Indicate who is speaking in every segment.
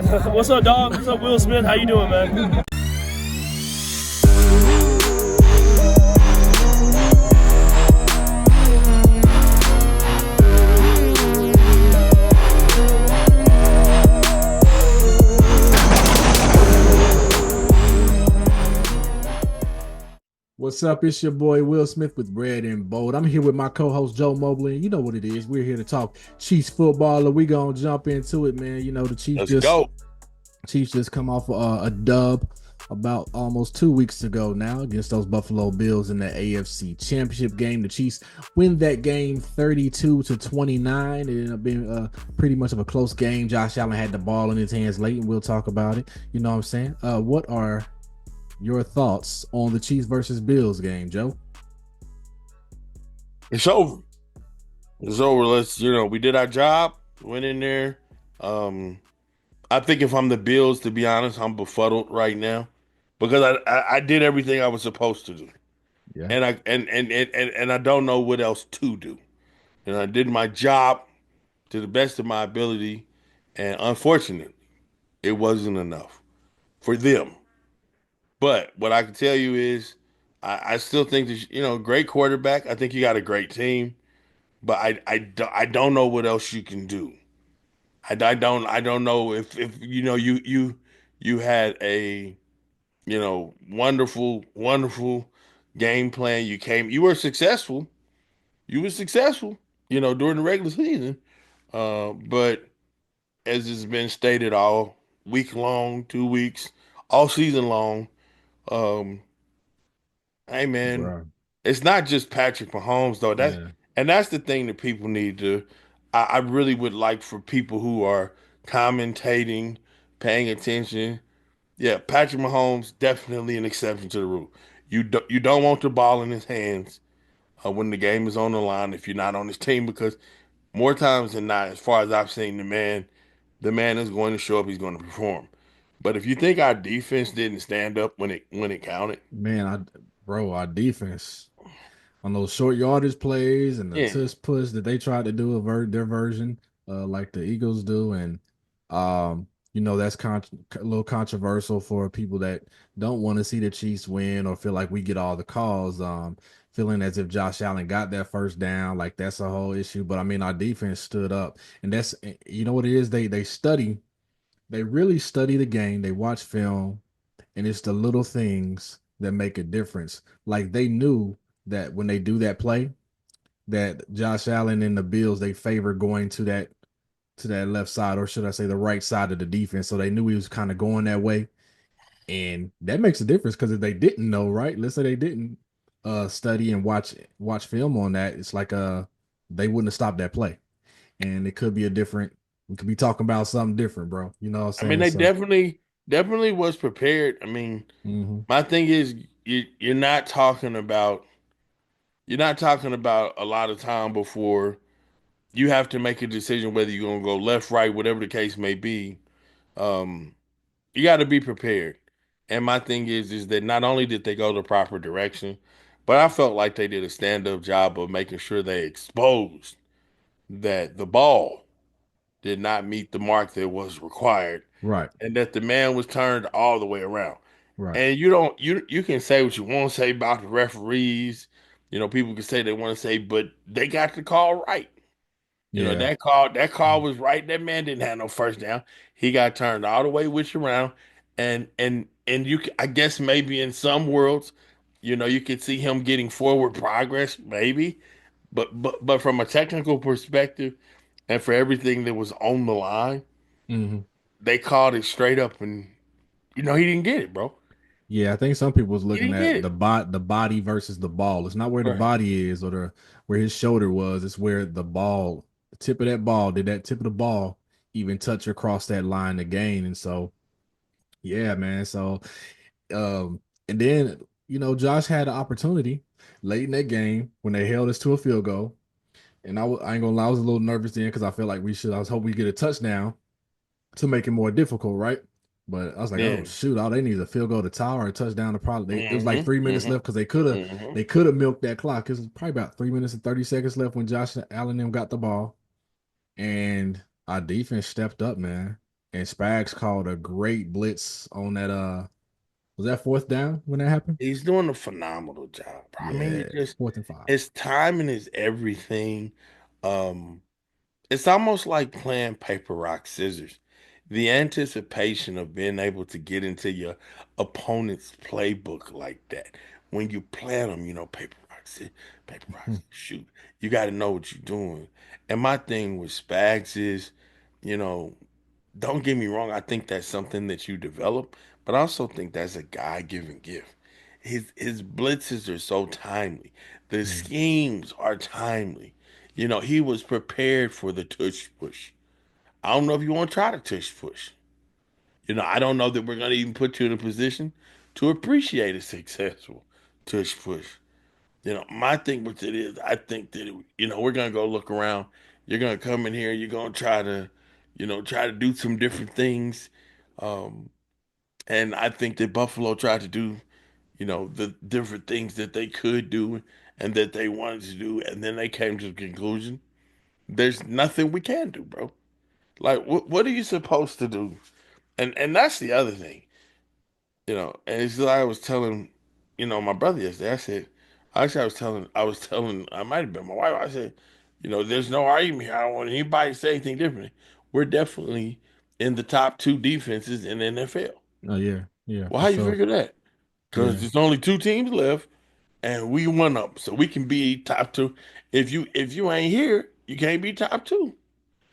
Speaker 1: What's up, dog? What's up, Will Smith? How you doing, man?
Speaker 2: What's up? It's your boy Will Smith with Red and Bold. I'm here with my co-host Joe Mobley, and you know what it is. We're here to talk Chiefs football, and we gonna jump into it, man. You know the
Speaker 3: Let's go.
Speaker 2: Chiefs just come off a dub about almost 2 weeks ago now against those Buffalo Bills in the AFC Championship game. The Chiefs win that game 32-29. It ended up being pretty much of a close game. Josh Allen had the ball in his hands late, and we'll talk about it. You know what I'm saying? What are your thoughts on the Chiefs versus Bills game, Joe?
Speaker 3: It's over. It's over. We did our job, went in there. I think if I'm the Bills, to be honest, I'm befuddled right now because I did everything I was supposed to do.
Speaker 2: Yeah.
Speaker 3: And I don't know what else to do. And I did my job to the best of my ability, and unfortunately, it wasn't enough for them. But what I can tell you is, I still think that great quarterback. I think you got a great team, but I don't know what else you can do. I don't know if you had a wonderful game plan. You were successful. You were successful. During the regular season, but as it's been stated all week long, 2 weeks, all season long. Um, Hey man,
Speaker 2: Bro.
Speaker 3: it's not just Patrick Mahomes though.
Speaker 2: Yeah.
Speaker 3: That's the thing that people need to. I really would like for people who are commentating, paying attention. Yeah, Patrick Mahomes definitely an exception to the rule. You don't want the ball in his hands when the game is on the line if you're not on his team because more times than not, as far as I've seen, the man is going to show up. He's going to perform. But if you think our defense didn't stand up when it counted,
Speaker 2: Man, our defense on those short yardage plays and the
Speaker 3: yeah.
Speaker 2: tush push that they tried to do their version, like the Eagles do, and that's a little controversial for people that don't want to see the Chiefs win or feel like we get all the calls. Feeling as if Josh Allen got that first down, like that's a whole issue. But I mean, our defense stood up, and that's what it is. They really study the game. They watch film, and it's the little things that make a difference. Like they knew that when they do that play, that Josh Allen and the Bills they favor going to that left side, or should I say the right side of the defense. So they knew he was kind of going that way, and that makes a difference because if they didn't know, right? Let's say they didn't study and watch film on that, it's like they wouldn't have stopped that play, and it could be a different. We could be talking about something different, bro. You know what
Speaker 3: I
Speaker 2: I'm
Speaker 3: mean,
Speaker 2: saying?
Speaker 3: they
Speaker 2: So,
Speaker 3: definitely was prepared. I mean,
Speaker 2: mhm.
Speaker 3: my thing is you're not talking about a lot of time before you have to make a decision whether you're gonna go left, right, whatever the case may be. Um, you got to be prepared. And my thing is that not only did they go the proper direction, but I felt like they did a stand-up job of making sure they exposed that the ball did not meet the mark that was required
Speaker 2: Right,
Speaker 3: and that the man was turned all the way around.
Speaker 2: right.
Speaker 3: And you can say what you want to say about the referees. People can say they want to say, but they got the call right.
Speaker 2: Yeah.
Speaker 3: That call was right. That man didn't have no first down. He got turned all the way which around, and I guess maybe in some worlds, you could see him getting forward progress, maybe. But from a technical perspective, and for everything that was on the line,
Speaker 2: Mhm.
Speaker 3: they called it straight up, and he didn't get it, bro.
Speaker 2: Yeah, I think some people was
Speaker 3: He
Speaker 2: looking
Speaker 3: didn't get
Speaker 2: at
Speaker 3: it.
Speaker 2: the body versus the ball. It's not where the
Speaker 3: Right.
Speaker 2: body is or where his shoulder was. It's where the tip of that ball, did that tip of the ball even touch across that line to gain? And so, yeah, man. So, um, and then Josh had an opportunity late in that game when they held us to a field goal, and I ain't gonna lie, I was a little nervous then because I felt like I was hoping we get a touchdown to make it more difficult, right? But I was like, oh
Speaker 3: Yeah.
Speaker 2: shoot, all they need is a field goal to tie or a touchdown to probably it was like
Speaker 3: Mm-hmm.
Speaker 2: 3 minutes
Speaker 3: Mm-hmm.
Speaker 2: left because they could have
Speaker 3: Mm-hmm.
Speaker 2: they could have milked that clock. It was probably about 3 minutes and 30 seconds left when Josh Allen them got the ball. And our defense stepped up, man. and Spags called a great blitz on that. Was that fourth down when that happened?
Speaker 3: He's doing a phenomenal job. I mean,
Speaker 2: Yeah,
Speaker 3: it just
Speaker 2: fourth and five.
Speaker 3: his timing is everything. Um, it's almost like playing paper, rock, scissors. The anticipation of being able to get into your opponent's playbook like that. When you plan them, paper, rock,
Speaker 2: Hmm.
Speaker 3: scissors, shoot. You got to know what you're doing. And my thing with Spags is, you know, don't get me wrong, I think that's something that you develop, but I also think that's a God-given gift. His blitzes are so timely. The
Speaker 2: Yeah.
Speaker 3: schemes are timely. He was prepared for the tush push. I don't know if you want to try the tush push. I don't know that we're going to even put you in a position to appreciate a successful tush push. My thing with it is, I think that we're gonna go look around. You're gonna come in here. You're gonna try to do some different things. Um, and I think that Buffalo tried to do, the different things that they could do and that they wanted to do, and then they came to the conclusion there's nothing we can do, bro. Like, what are you supposed to do? And that's the other thing. And it's like I was telling, my brother yesterday. Actually, I was telling, I might have been my wife. I said, there's no argument here. I don't want anybody to say anything differently. We're definitely in the top two defenses in the NFL.
Speaker 2: Oh yeah, yeah,
Speaker 3: Well,
Speaker 2: for
Speaker 3: how you
Speaker 2: sure.
Speaker 3: figure that? Because
Speaker 2: Yeah.
Speaker 3: there's only two teams left, and we one up, so we can be top two. If you ain't here, you can't be top two.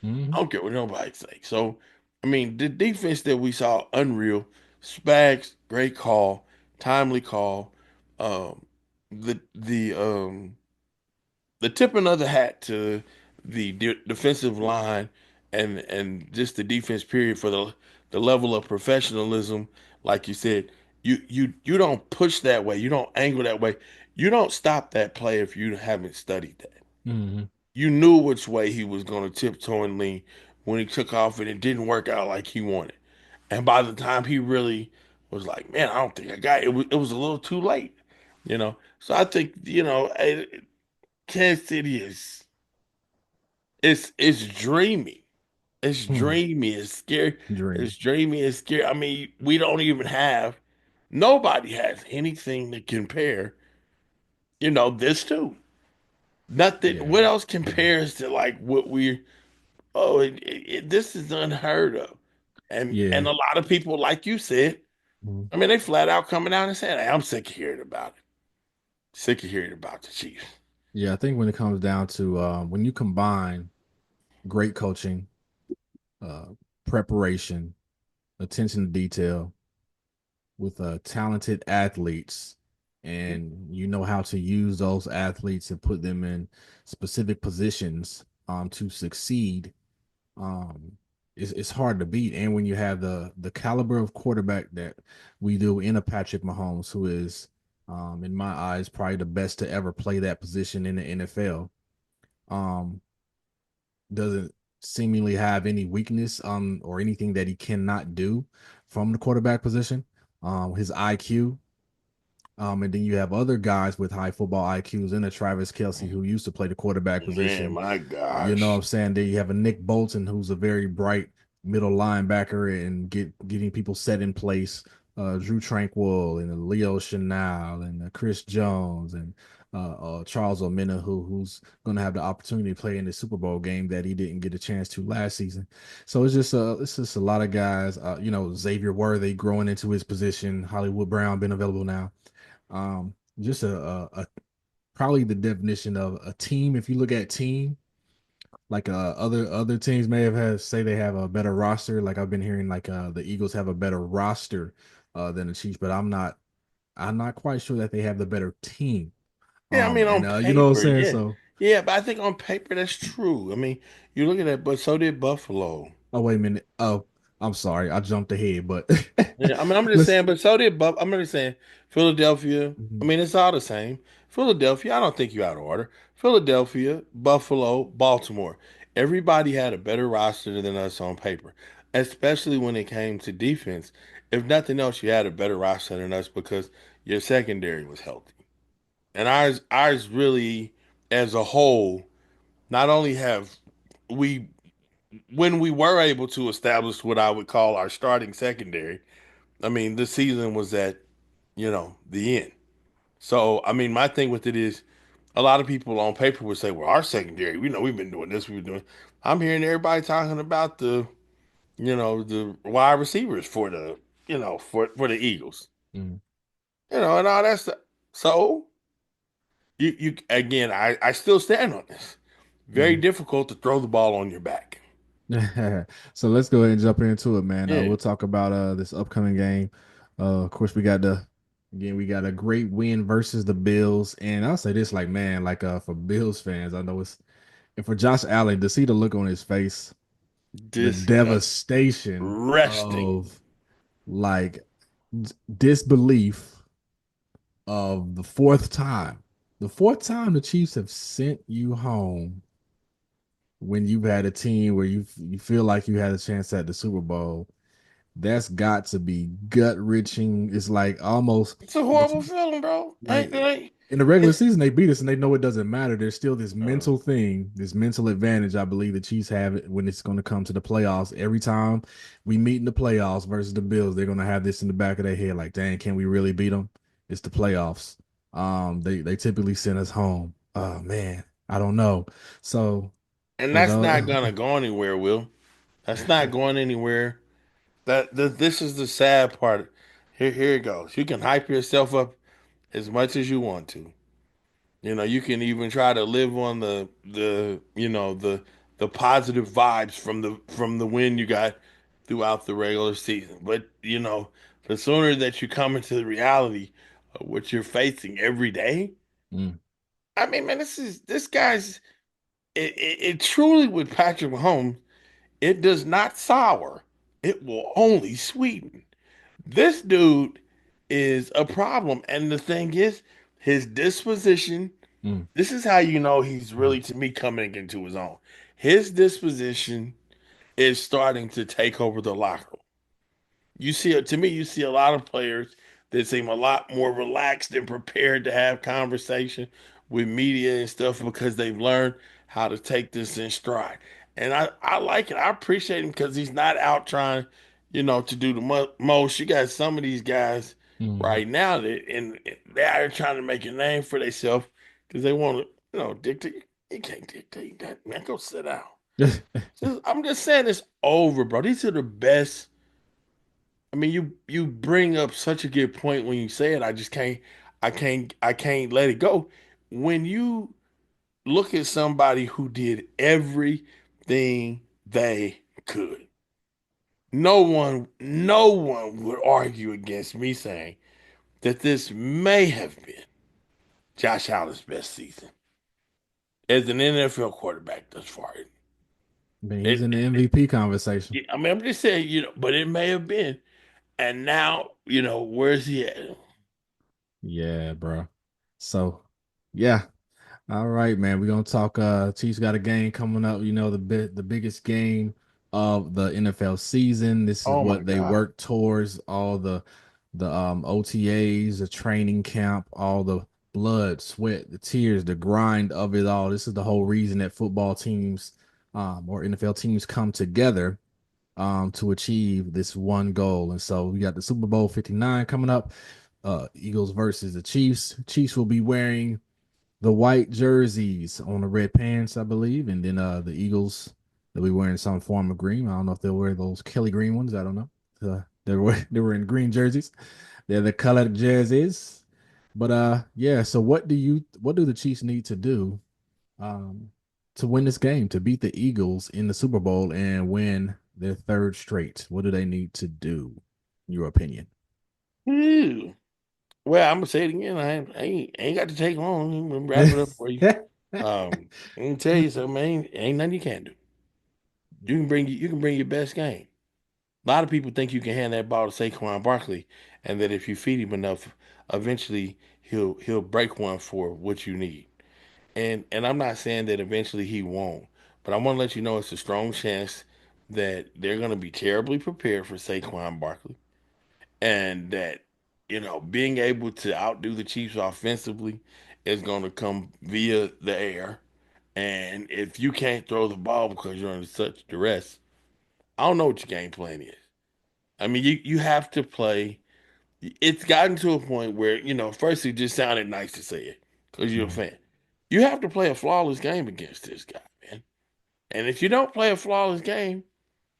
Speaker 3: I
Speaker 2: Hmm.
Speaker 3: don't care what nobody say. So, I mean, the defense that we saw, unreal. Spags, great call, timely call. Um, the tipping of the hat to the defensive line and just the defense period for the level of professionalism. Like you said, you don't push that way. You don't angle that way. You don't stop that play if you haven't studied that.
Speaker 2: Hmm.
Speaker 3: You knew which way he was going to tiptoe and lean when he took off, and it didn't work out like he wanted. And by the time he really was like, "Man, I don't think I got it," it was a little too late, So I think Kansas City is it's dreamy, it's
Speaker 2: Hmm.
Speaker 3: dreamy, it's scary,
Speaker 2: Dream.
Speaker 3: it's dreamy, it's scary. I mean, we don't even have nobody has anything to compare, this to. Nothing.
Speaker 2: Yeah.
Speaker 3: What else
Speaker 2: Yeah.
Speaker 3: compares to like what we Oh, this is unheard of. And
Speaker 2: Yeah.
Speaker 3: a lot of people, like you said,
Speaker 2: Mhm.
Speaker 3: I mean, they flat out coming out and saying, "Hey, I'm sick of hearing about it. Sick of hearing about the Chiefs."
Speaker 2: Yeah. I think when it comes down to when you combine great coaching, uh, preparation, attention to detail with talented athletes, and you know how to use those athletes and put them in specific positions to succeed, um, it's hard to beat. And when you have the caliber of quarterback that we do in a Patrick Mahomes, who is, in my eyes, probably the best to ever play that position in the NFL, um, doesn't seemingly have any weakness or anything that he cannot do from the quarterback position. His IQ, and then you have other guys with high football IQs in a Travis Kelsey who used to play the quarterback
Speaker 3: Man,
Speaker 2: position.
Speaker 3: my
Speaker 2: You know what I'm
Speaker 3: gosh.
Speaker 2: saying? Then you have a Nick Bolton who's a very bright middle linebacker and getting people set in place. Drew Tranquil and Leo Chenal and Chris Jones and Charles Omena, who's going to have the opportunity to play in the Super Bowl game that he didn't get a chance to last season. So it's just a lot of guys. Xavier Worthy growing into his position. Hollywood Brown been available now. Just a probably the definition of a team. If you look at team, like other teams may have had say they have a better roster. Like I've been hearing, like the Eagles have a better roster than the Chiefs, but I'm not quite sure that they have the better team.
Speaker 3: Yeah, I mean,
Speaker 2: And
Speaker 3: on
Speaker 2: you know what I'm
Speaker 3: paper,
Speaker 2: saying?
Speaker 3: yeah.
Speaker 2: So,
Speaker 3: Yeah, but I think on paper that's true. I mean, you look at that, but so did Buffalo.
Speaker 2: oh wait a minute. Oh, I'm sorry, I jumped ahead, but
Speaker 3: Yeah, I mean, I'm just
Speaker 2: let's.
Speaker 3: saying, but so did Buff. I'm just saying, Philadelphia. I
Speaker 2: Mhm.
Speaker 3: mean, it's all the same. Philadelphia. I don't think you out of order. Philadelphia, Buffalo, Baltimore. Everybody had a better roster than us on paper, especially when it came to defense. If nothing else, you had a better roster than us because your secondary was healthy, and ours really, as a whole, not only have we when we were able to establish what I would call our starting secondary, I mean, the season was at, the end. So, I mean, my thing with it is a lot of people on paper would say, well, our secondary, we know we've been doing this, we've been doing. I'm hearing everybody talking about the wide receivers for for the Eagles.
Speaker 2: Mm,
Speaker 3: And all that stuff. So you again, I still stand on this. Very
Speaker 2: mm.
Speaker 3: difficult to throw the ball on your back.
Speaker 2: So let's go ahead and jump into it, man.
Speaker 3: Yeah.
Speaker 2: We'll talk about this upcoming game. Of course, we got a great win versus the Bills, and I'll say this, like man, like for Bills fans, I know it's and for Josh Allen to see the look on his face, the devastation
Speaker 3: Resting.
Speaker 2: of like disbelief of the fourth time the Chiefs have sent you home when you've had a team where you feel like you had a chance at the Super Bowl. That's got to be gut wrenching. It's like almost
Speaker 3: It's a horrible feeling, bro.
Speaker 2: like in the regular
Speaker 3: It's,
Speaker 2: season they beat us and they know it doesn't matter. There's still this
Speaker 3: uh,
Speaker 2: mental thing, this mental advantage. I believe the Chiefs have it when it's going to come to the playoffs. Every time we meet in the playoffs versus the Bills, they're going to have this in the back of their head, like, dang, can we really beat them? It's the playoffs. They typically send us home. Oh man, I don't know. So
Speaker 3: and
Speaker 2: for
Speaker 3: that's not
Speaker 2: the
Speaker 3: gonna go anywhere, Will. That's not going anywhere. This is the sad part. Here it goes. You can hype yourself up as much as you want to. You can even try to live on the positive vibes from the win you got throughout the regular season. But the sooner that you come into the reality of what you're facing every day,
Speaker 2: Mm,
Speaker 3: I mean, man, this guy's it truly with Patrick Mahomes, it does not sour. It will only sweeten. This dude is a problem. And the thing is, his disposition,
Speaker 2: mm,
Speaker 3: this is how you know he's really, to me, coming into his own. His disposition is starting to take over the locker room. You see a lot of players that seem a lot more relaxed and prepared to have conversation with media and stuff because they've learned how to take this in stride. And I like it. I appreciate him because he's not out trying, to do the most. You got some of these guys
Speaker 2: mm.
Speaker 3: right now and they are trying to make a name for themselves because they want to, dictate. You can't dictate that, man. Go sit down. I'm just saying it's over, bro. These are the best. I mean, you bring up such a good point when you say it. I can't let it go. When you look at somebody who did everything they could, no one would argue against me saying that this may have been Josh Allen's best season as an NFL quarterback thus far.
Speaker 2: Man, he's
Speaker 3: It,
Speaker 2: in the MVP conversation.
Speaker 3: I mean, I'm just saying, but it may have been. And now, where's he at?
Speaker 2: Yeah, bro. So, yeah. All right, man. We're gonna talk. Chiefs got a game coming up. The biggest game of the NFL season. This is
Speaker 3: Oh my
Speaker 2: what they
Speaker 3: God.
Speaker 2: work towards. All the OTAs, the training camp, all the blood, sweat, the tears, the grind of it all. This is the whole reason that football teams, or NFL teams come together to achieve this one goal. And so we got the Super Bowl 59 coming up. Eagles versus the Chiefs. Chiefs will be wearing the white jerseys on the red pants, I believe, and then the Eagles they'll be wearing some form of green. I don't know if they'll wear those Kelly green ones. I don't know. They were in green jerseys. They're the colored jerseys. But yeah. So what do the Chiefs need to do um to win this game, to beat the Eagles in the Super Bowl and win their third straight? What do they need to do, in your opinion?
Speaker 3: Ew. Well, I'm gonna say it again. I ain't got to take long. I'm gonna wrap it up for you. I'm gonna tell you something. Ain't nothing you can't do. You can bring your best game. A lot of people think you can hand that ball to Saquon Barkley, and that if you feed him enough, eventually he'll break one for what you need. And I'm not saying that eventually he won't, but I want to let you know it's a strong chance that they're gonna be terribly prepared for Saquon Barkley, and that being able to outdo the Chiefs offensively is going to come via the air, And if you can't throw the ball because you're under such duress, I don't know what your game plan is. I mean, you have to play. It's gotten to a point where, first it just sounded nice to say it because you're a
Speaker 2: Mhm.
Speaker 3: fan. You have to play a flawless game against this guy, man. And if you don't play a flawless game,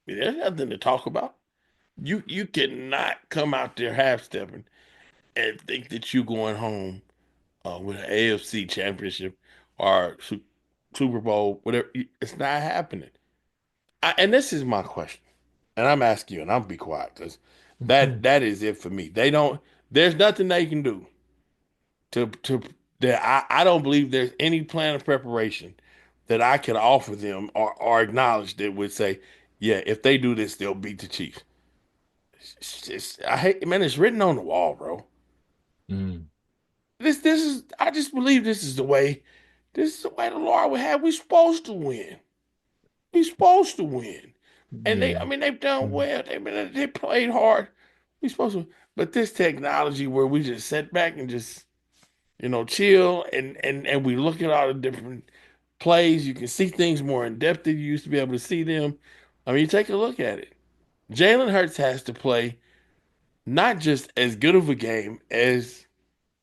Speaker 3: there's nothing to talk about. You cannot come out there half stepping and think that you're going home with an AFC championship or Super Bowl, whatever. It's not happening. And this is my question, and I'm asking you, and I'll be quiet because that is it for me. They don't. There's nothing they can do to that. I don't believe there's any plan of preparation that I could offer them or acknowledge that would say, yeah, if they do this, they'll beat the Chiefs. I hate, man. It's written on the wall, bro.
Speaker 2: Mm.
Speaker 3: This is. I just believe this is the way. This is the way the Lord would have. We supposed to win. We supposed to win. And they, I
Speaker 2: Yeah.
Speaker 3: mean, they've done
Speaker 2: Mm.
Speaker 3: well. They played hard. We supposed to, but this technology where we just sit back and just chill and we look at all the different plays. You can see things more in depth than you used to be able to see them. I mean, you take a look at it. Jalen Hurts has to play not just as good of a game as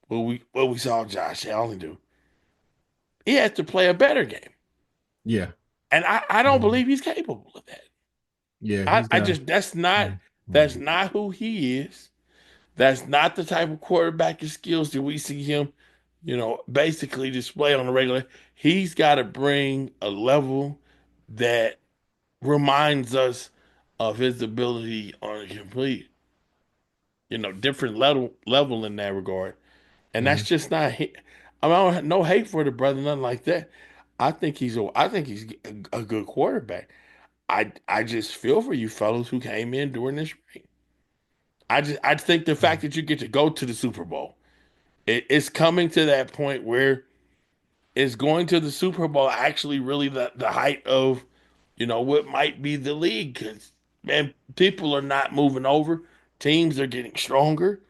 Speaker 3: what we saw Josh Allen do. He has to play a better game,
Speaker 2: Yeah.
Speaker 3: and I don't
Speaker 2: Mhm.
Speaker 3: believe he's capable of that.
Speaker 2: Yeah,
Speaker 3: I,
Speaker 2: he's
Speaker 3: I
Speaker 2: got.
Speaker 3: just that's not
Speaker 2: Mm.
Speaker 3: that's
Speaker 2: Mm.
Speaker 3: not who he is. That's not the type of quarterback and skills that we see him, basically display on the regular. He's got to bring a level that reminds us of his ability on a complete, different level in that regard. And that's
Speaker 2: Mhm.
Speaker 3: just not. I mean, I don't have no hate for the brother, nothing like that. I think he's a good quarterback. I just feel for you fellows who came in during this break. I think the fact
Speaker 2: Mm.
Speaker 3: that you get to go to the Super Bowl, it's coming to that point where is going to the Super Bowl actually really the height of, what might be the league? Because man, people are not moving over. Teams are getting stronger.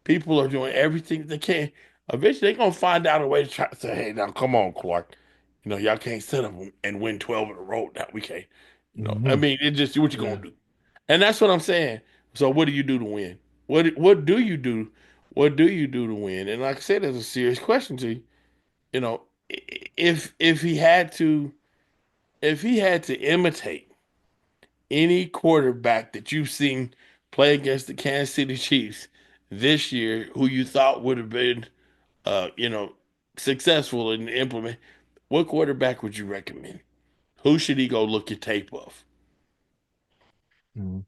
Speaker 3: People are doing everything they can. Eventually, they're gonna find out a way to try to say, "Hey, now come on, Clark. Y'all can't set up and win 12 in a row. Now we can't. I
Speaker 2: Mhm.
Speaker 3: mean, it just what you gonna
Speaker 2: Yeah.
Speaker 3: do." And that's what I'm saying. So what do you do to win? What do you do? What do you do to win? And like I said, there's a serious question to you. You know, if he had to imitate any quarterback that you've seen play against the Kansas City Chiefs this year, who you thought would have been, uh, you know, successful in implement, what quarterback would you recommend? Who should he go look at tape of?
Speaker 2: Mhm.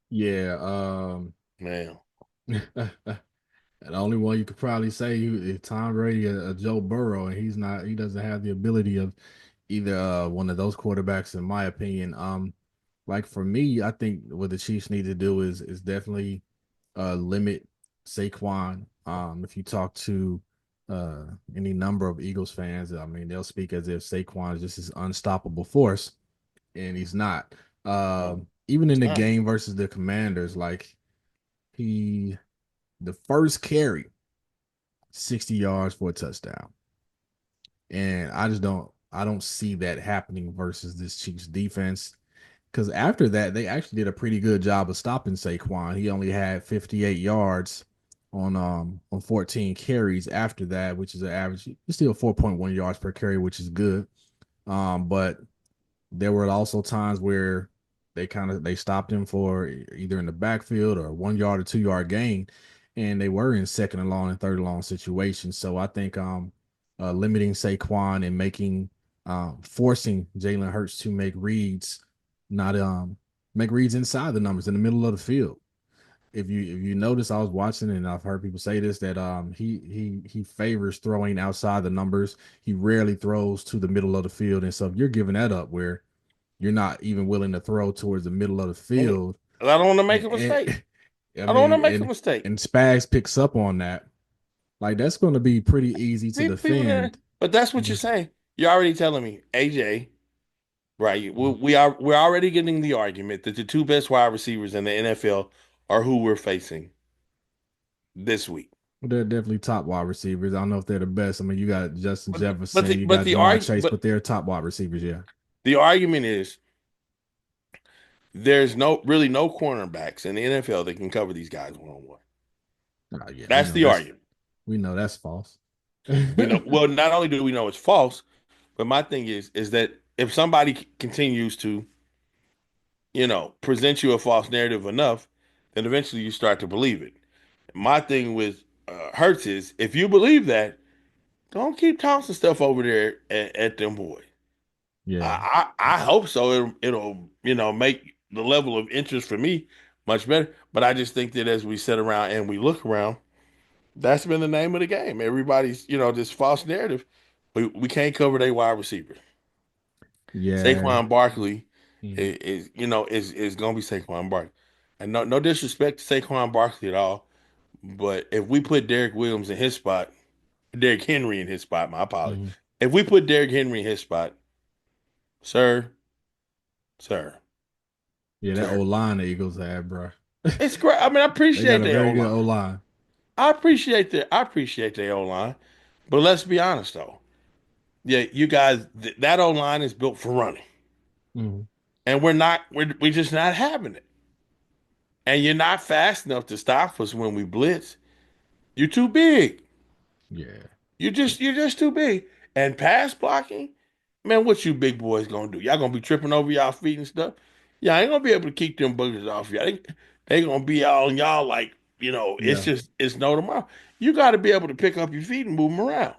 Speaker 2: Yeah.
Speaker 3: Man,
Speaker 2: The only one you could probably say is Tom Brady or Joe Burrow, and he's not. He doesn't have the ability of either one of those quarterbacks, in my opinion. Like for me, I think what the Chiefs need to do is definitely limit Saquon. If you talk to uh any number of Eagles fans, I mean they'll speak as if Saquon is just this unstoppable force, and he's not.
Speaker 3: no,
Speaker 2: Even in
Speaker 3: it's
Speaker 2: the
Speaker 3: not.
Speaker 2: game versus the Commanders, like he the first carry 60 yards for a touchdown. And I don't see that happening versus this Chiefs defense. Because after that, they actually did a pretty good job of stopping Saquon. He only had 58 yards on 14 carries after that, which is an average. It's still 4.1 yards per carry, which is good. But there were also times where they stopped him for either in the backfield or 1 yard or 2 yard gain, and they were in second and long and third and long situations. So I think limiting Saquon and making forcing Jalen Hurts to not make reads inside the numbers in the middle of the field. If you notice, I was watching and I've heard people say this that he favors throwing outside the numbers. He rarely throws to the middle of the field, and so if you're giving that up, where you're not even willing to throw towards the middle of the
Speaker 3: And
Speaker 2: field,
Speaker 3: I don't want to make a mistake.
Speaker 2: and I
Speaker 3: I don't want to
Speaker 2: mean,
Speaker 3: make a mistake.
Speaker 2: and Spags picks up on that, like that's going to be pretty easy to
Speaker 3: People
Speaker 2: defend.
Speaker 3: but that's what you're
Speaker 2: Just
Speaker 3: saying. You're already telling me, AJ, right? We're already getting the argument that the two best wide receivers in the NFL are who we're facing this week.
Speaker 2: They're definitely top wide receivers. I don't know if they're the best. I mean, you got Justin Jefferson, you
Speaker 3: But
Speaker 2: got Jamar Chase, but they're top wide receivers. Yeah.
Speaker 3: the argument is there's no cornerbacks in the NFL that can cover these guys one on one.
Speaker 2: Yeah,
Speaker 3: That's the argument.
Speaker 2: we know that's false.
Speaker 3: We know. Well, not only do we know it's false, but my thing is that if somebody continues to present you a false narrative enough, then eventually you start to believe it. My thing with Hurts is if you believe that, don't keep tossing stuff over there at them boys.
Speaker 2: Yeah.
Speaker 3: I hope so. It'll make the level of interest for me much better. But I just think that as we sit around and we look around, that's been the name of the game. Everybody's this false narrative. We can't cover their wide receivers.
Speaker 2: Yeah.
Speaker 3: Saquon Barkley
Speaker 2: Mhm.
Speaker 3: is gonna be Saquon Barkley, and no disrespect to Saquon Barkley at all, but if we put Derrick Henry in his spot, my apologies.
Speaker 2: Mhm.
Speaker 3: If we put Derrick Henry in his spot, sir, sir,
Speaker 2: Yeah, that
Speaker 3: sir,
Speaker 2: old line the Eagles have, bro.
Speaker 3: it's great. I mean, I
Speaker 2: They got
Speaker 3: appreciate
Speaker 2: a
Speaker 3: their O
Speaker 2: very good
Speaker 3: line.
Speaker 2: O line.
Speaker 3: I appreciate their O line, but let's be honest though. Yeah, you guys, that O line is built for running,
Speaker 2: Mhm.
Speaker 3: and we're just not having it. And you're not fast enough to stop us when we blitz. You're too big.
Speaker 2: Yeah.
Speaker 3: You're just too big. And pass blocking, man, what you big boys gonna do? Y'all gonna be tripping over y'all feet and stuff? Yeah, I ain't gonna be able to keep them boogers off y'all. They gonna be all on y'all like,
Speaker 2: Yeah.
Speaker 3: it's no tomorrow. You gotta be able to pick up your feet and move them around.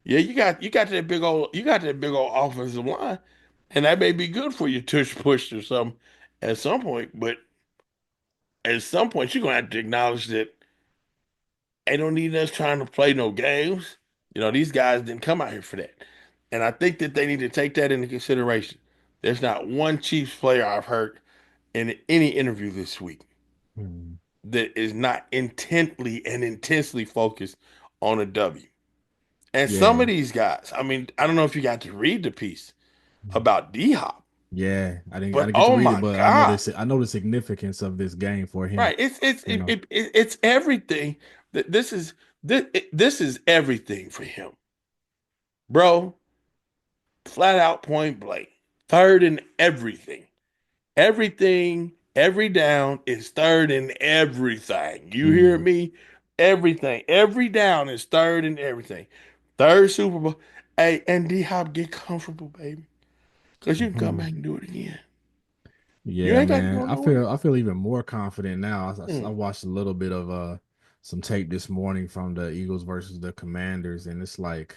Speaker 3: Yeah, you got that big old offensive line, and that may be good for your tush push or something at some point, but at some point you're gonna have to acknowledge that they don't need us trying to play no games. These guys didn't come out here for that. And I think that they need to take that into consideration. There's not one Chiefs player I've heard in any interview this week
Speaker 2: Mhm.
Speaker 3: that is not intently and intensely focused on a W. And some of
Speaker 2: Yeah.
Speaker 3: these guys, I mean, I don't know if you got to read the piece about D Hop,
Speaker 2: Yeah. I
Speaker 3: but
Speaker 2: didn't get to
Speaker 3: oh
Speaker 2: read it,
Speaker 3: my
Speaker 2: but
Speaker 3: God.
Speaker 2: I know the significance of this game for him.
Speaker 3: Right.
Speaker 2: You know.
Speaker 3: It's everything. This is everything for him. Bro, flat out point blank. Third in everything. Everything, every down is third in everything. You hear
Speaker 2: Mhm.
Speaker 3: me? Everything. Every down is third in everything. Third Super Bowl. Hey, and D Hop, get comfortable, baby. Because you can come
Speaker 2: Mhm.
Speaker 3: back and do it again. You
Speaker 2: Yeah,
Speaker 3: ain't got to
Speaker 2: man.
Speaker 3: go nowhere.
Speaker 2: I feel even more confident now. I
Speaker 3: Mm.
Speaker 2: watched a little bit of some tape this morning from the Eagles versus the Commanders, and it's like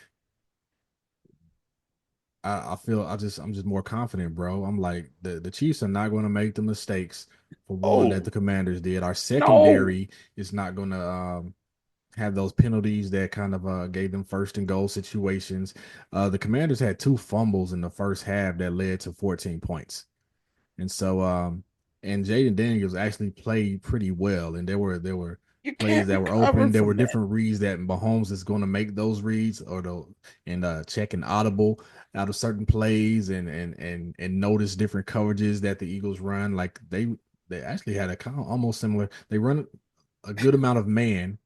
Speaker 2: I feel I'm just more confident, bro. I'm like the Chiefs are not going to make the mistakes for one that the
Speaker 3: Oh,
Speaker 2: Commanders did. Our
Speaker 3: no.
Speaker 2: secondary is not going to have those penalties that kind of gave them first and goal situations. The Commanders had two fumbles in the first half that led to 14 points. And so and Jaden Daniels actually played pretty well. And there were
Speaker 3: You
Speaker 2: plays
Speaker 3: can't
Speaker 2: that were
Speaker 3: recover
Speaker 2: open. There were
Speaker 3: from that.
Speaker 2: different reads that Mahomes is going to make those reads and check an audible out of certain plays and notice different coverages that the Eagles run. Like they actually had a kind of almost similar. They run a good amount of man.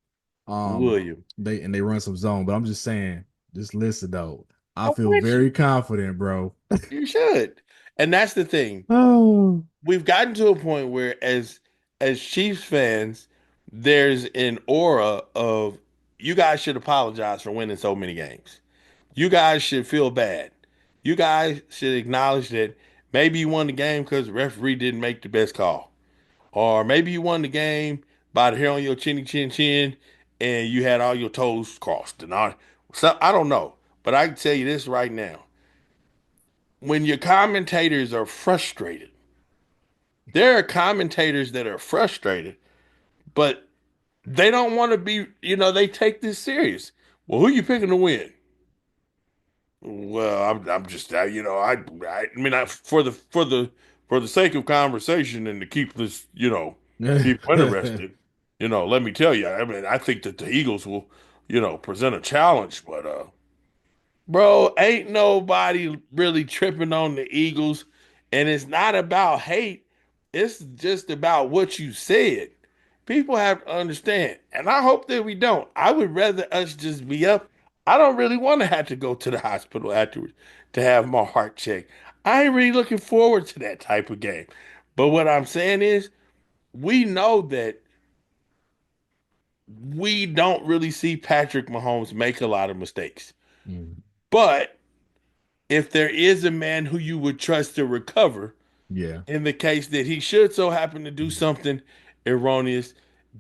Speaker 3: William.
Speaker 2: They run some zone, but I'm just saying, just listen though. I
Speaker 3: I'm
Speaker 2: feel
Speaker 3: with you.
Speaker 2: very confident, bro.
Speaker 3: You should. And that's the thing.
Speaker 2: Oh.
Speaker 3: We've gotten to a point where as Chiefs fans, there's an aura of you guys should apologize for winning so many games. You guys should feel bad. You guys should acknowledge that maybe you won the game because the referee didn't make the best call. Or maybe you won the game by the hair on your chinny chin chin and you had all your toes crossed and all. So I don't know. But I can tell you this right now. When your commentators are frustrated, there are commentators that are frustrated, but they don't want to be, they take this serious. Well, who you picking to win? Well, I'm just, I mean, for the sake of conversation and to keep this, people interested, let me tell you, I mean, I think that the Eagles will, present a challenge, but, bro, ain't nobody really tripping on the Eagles, and it's not about hate. It's just about what you said. People have to understand, and I hope that we don't. I would rather us just be up. I don't really want to have to go to the hospital afterwards to have my heart checked. I ain't really looking forward to that type of game. But what I'm saying is, we know that we don't really see Patrick Mahomes make a lot of mistakes.
Speaker 2: Mm.
Speaker 3: But if there is a man who you would trust to recover,
Speaker 2: Yeah.
Speaker 3: in the case that he should so happen to do something erroneous,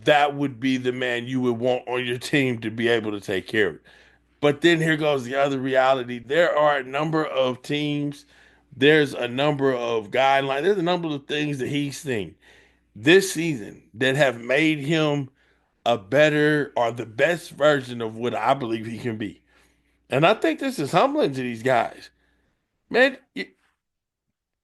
Speaker 3: that would be the man you would want on your team to be able to take care of it. But then here goes the other reality. There are a number of teams, there's a number of guidelines, there's a number of things that he's seen this season that have made him a better or the best version of what I believe he can be. And I think this is humbling to these guys. Man,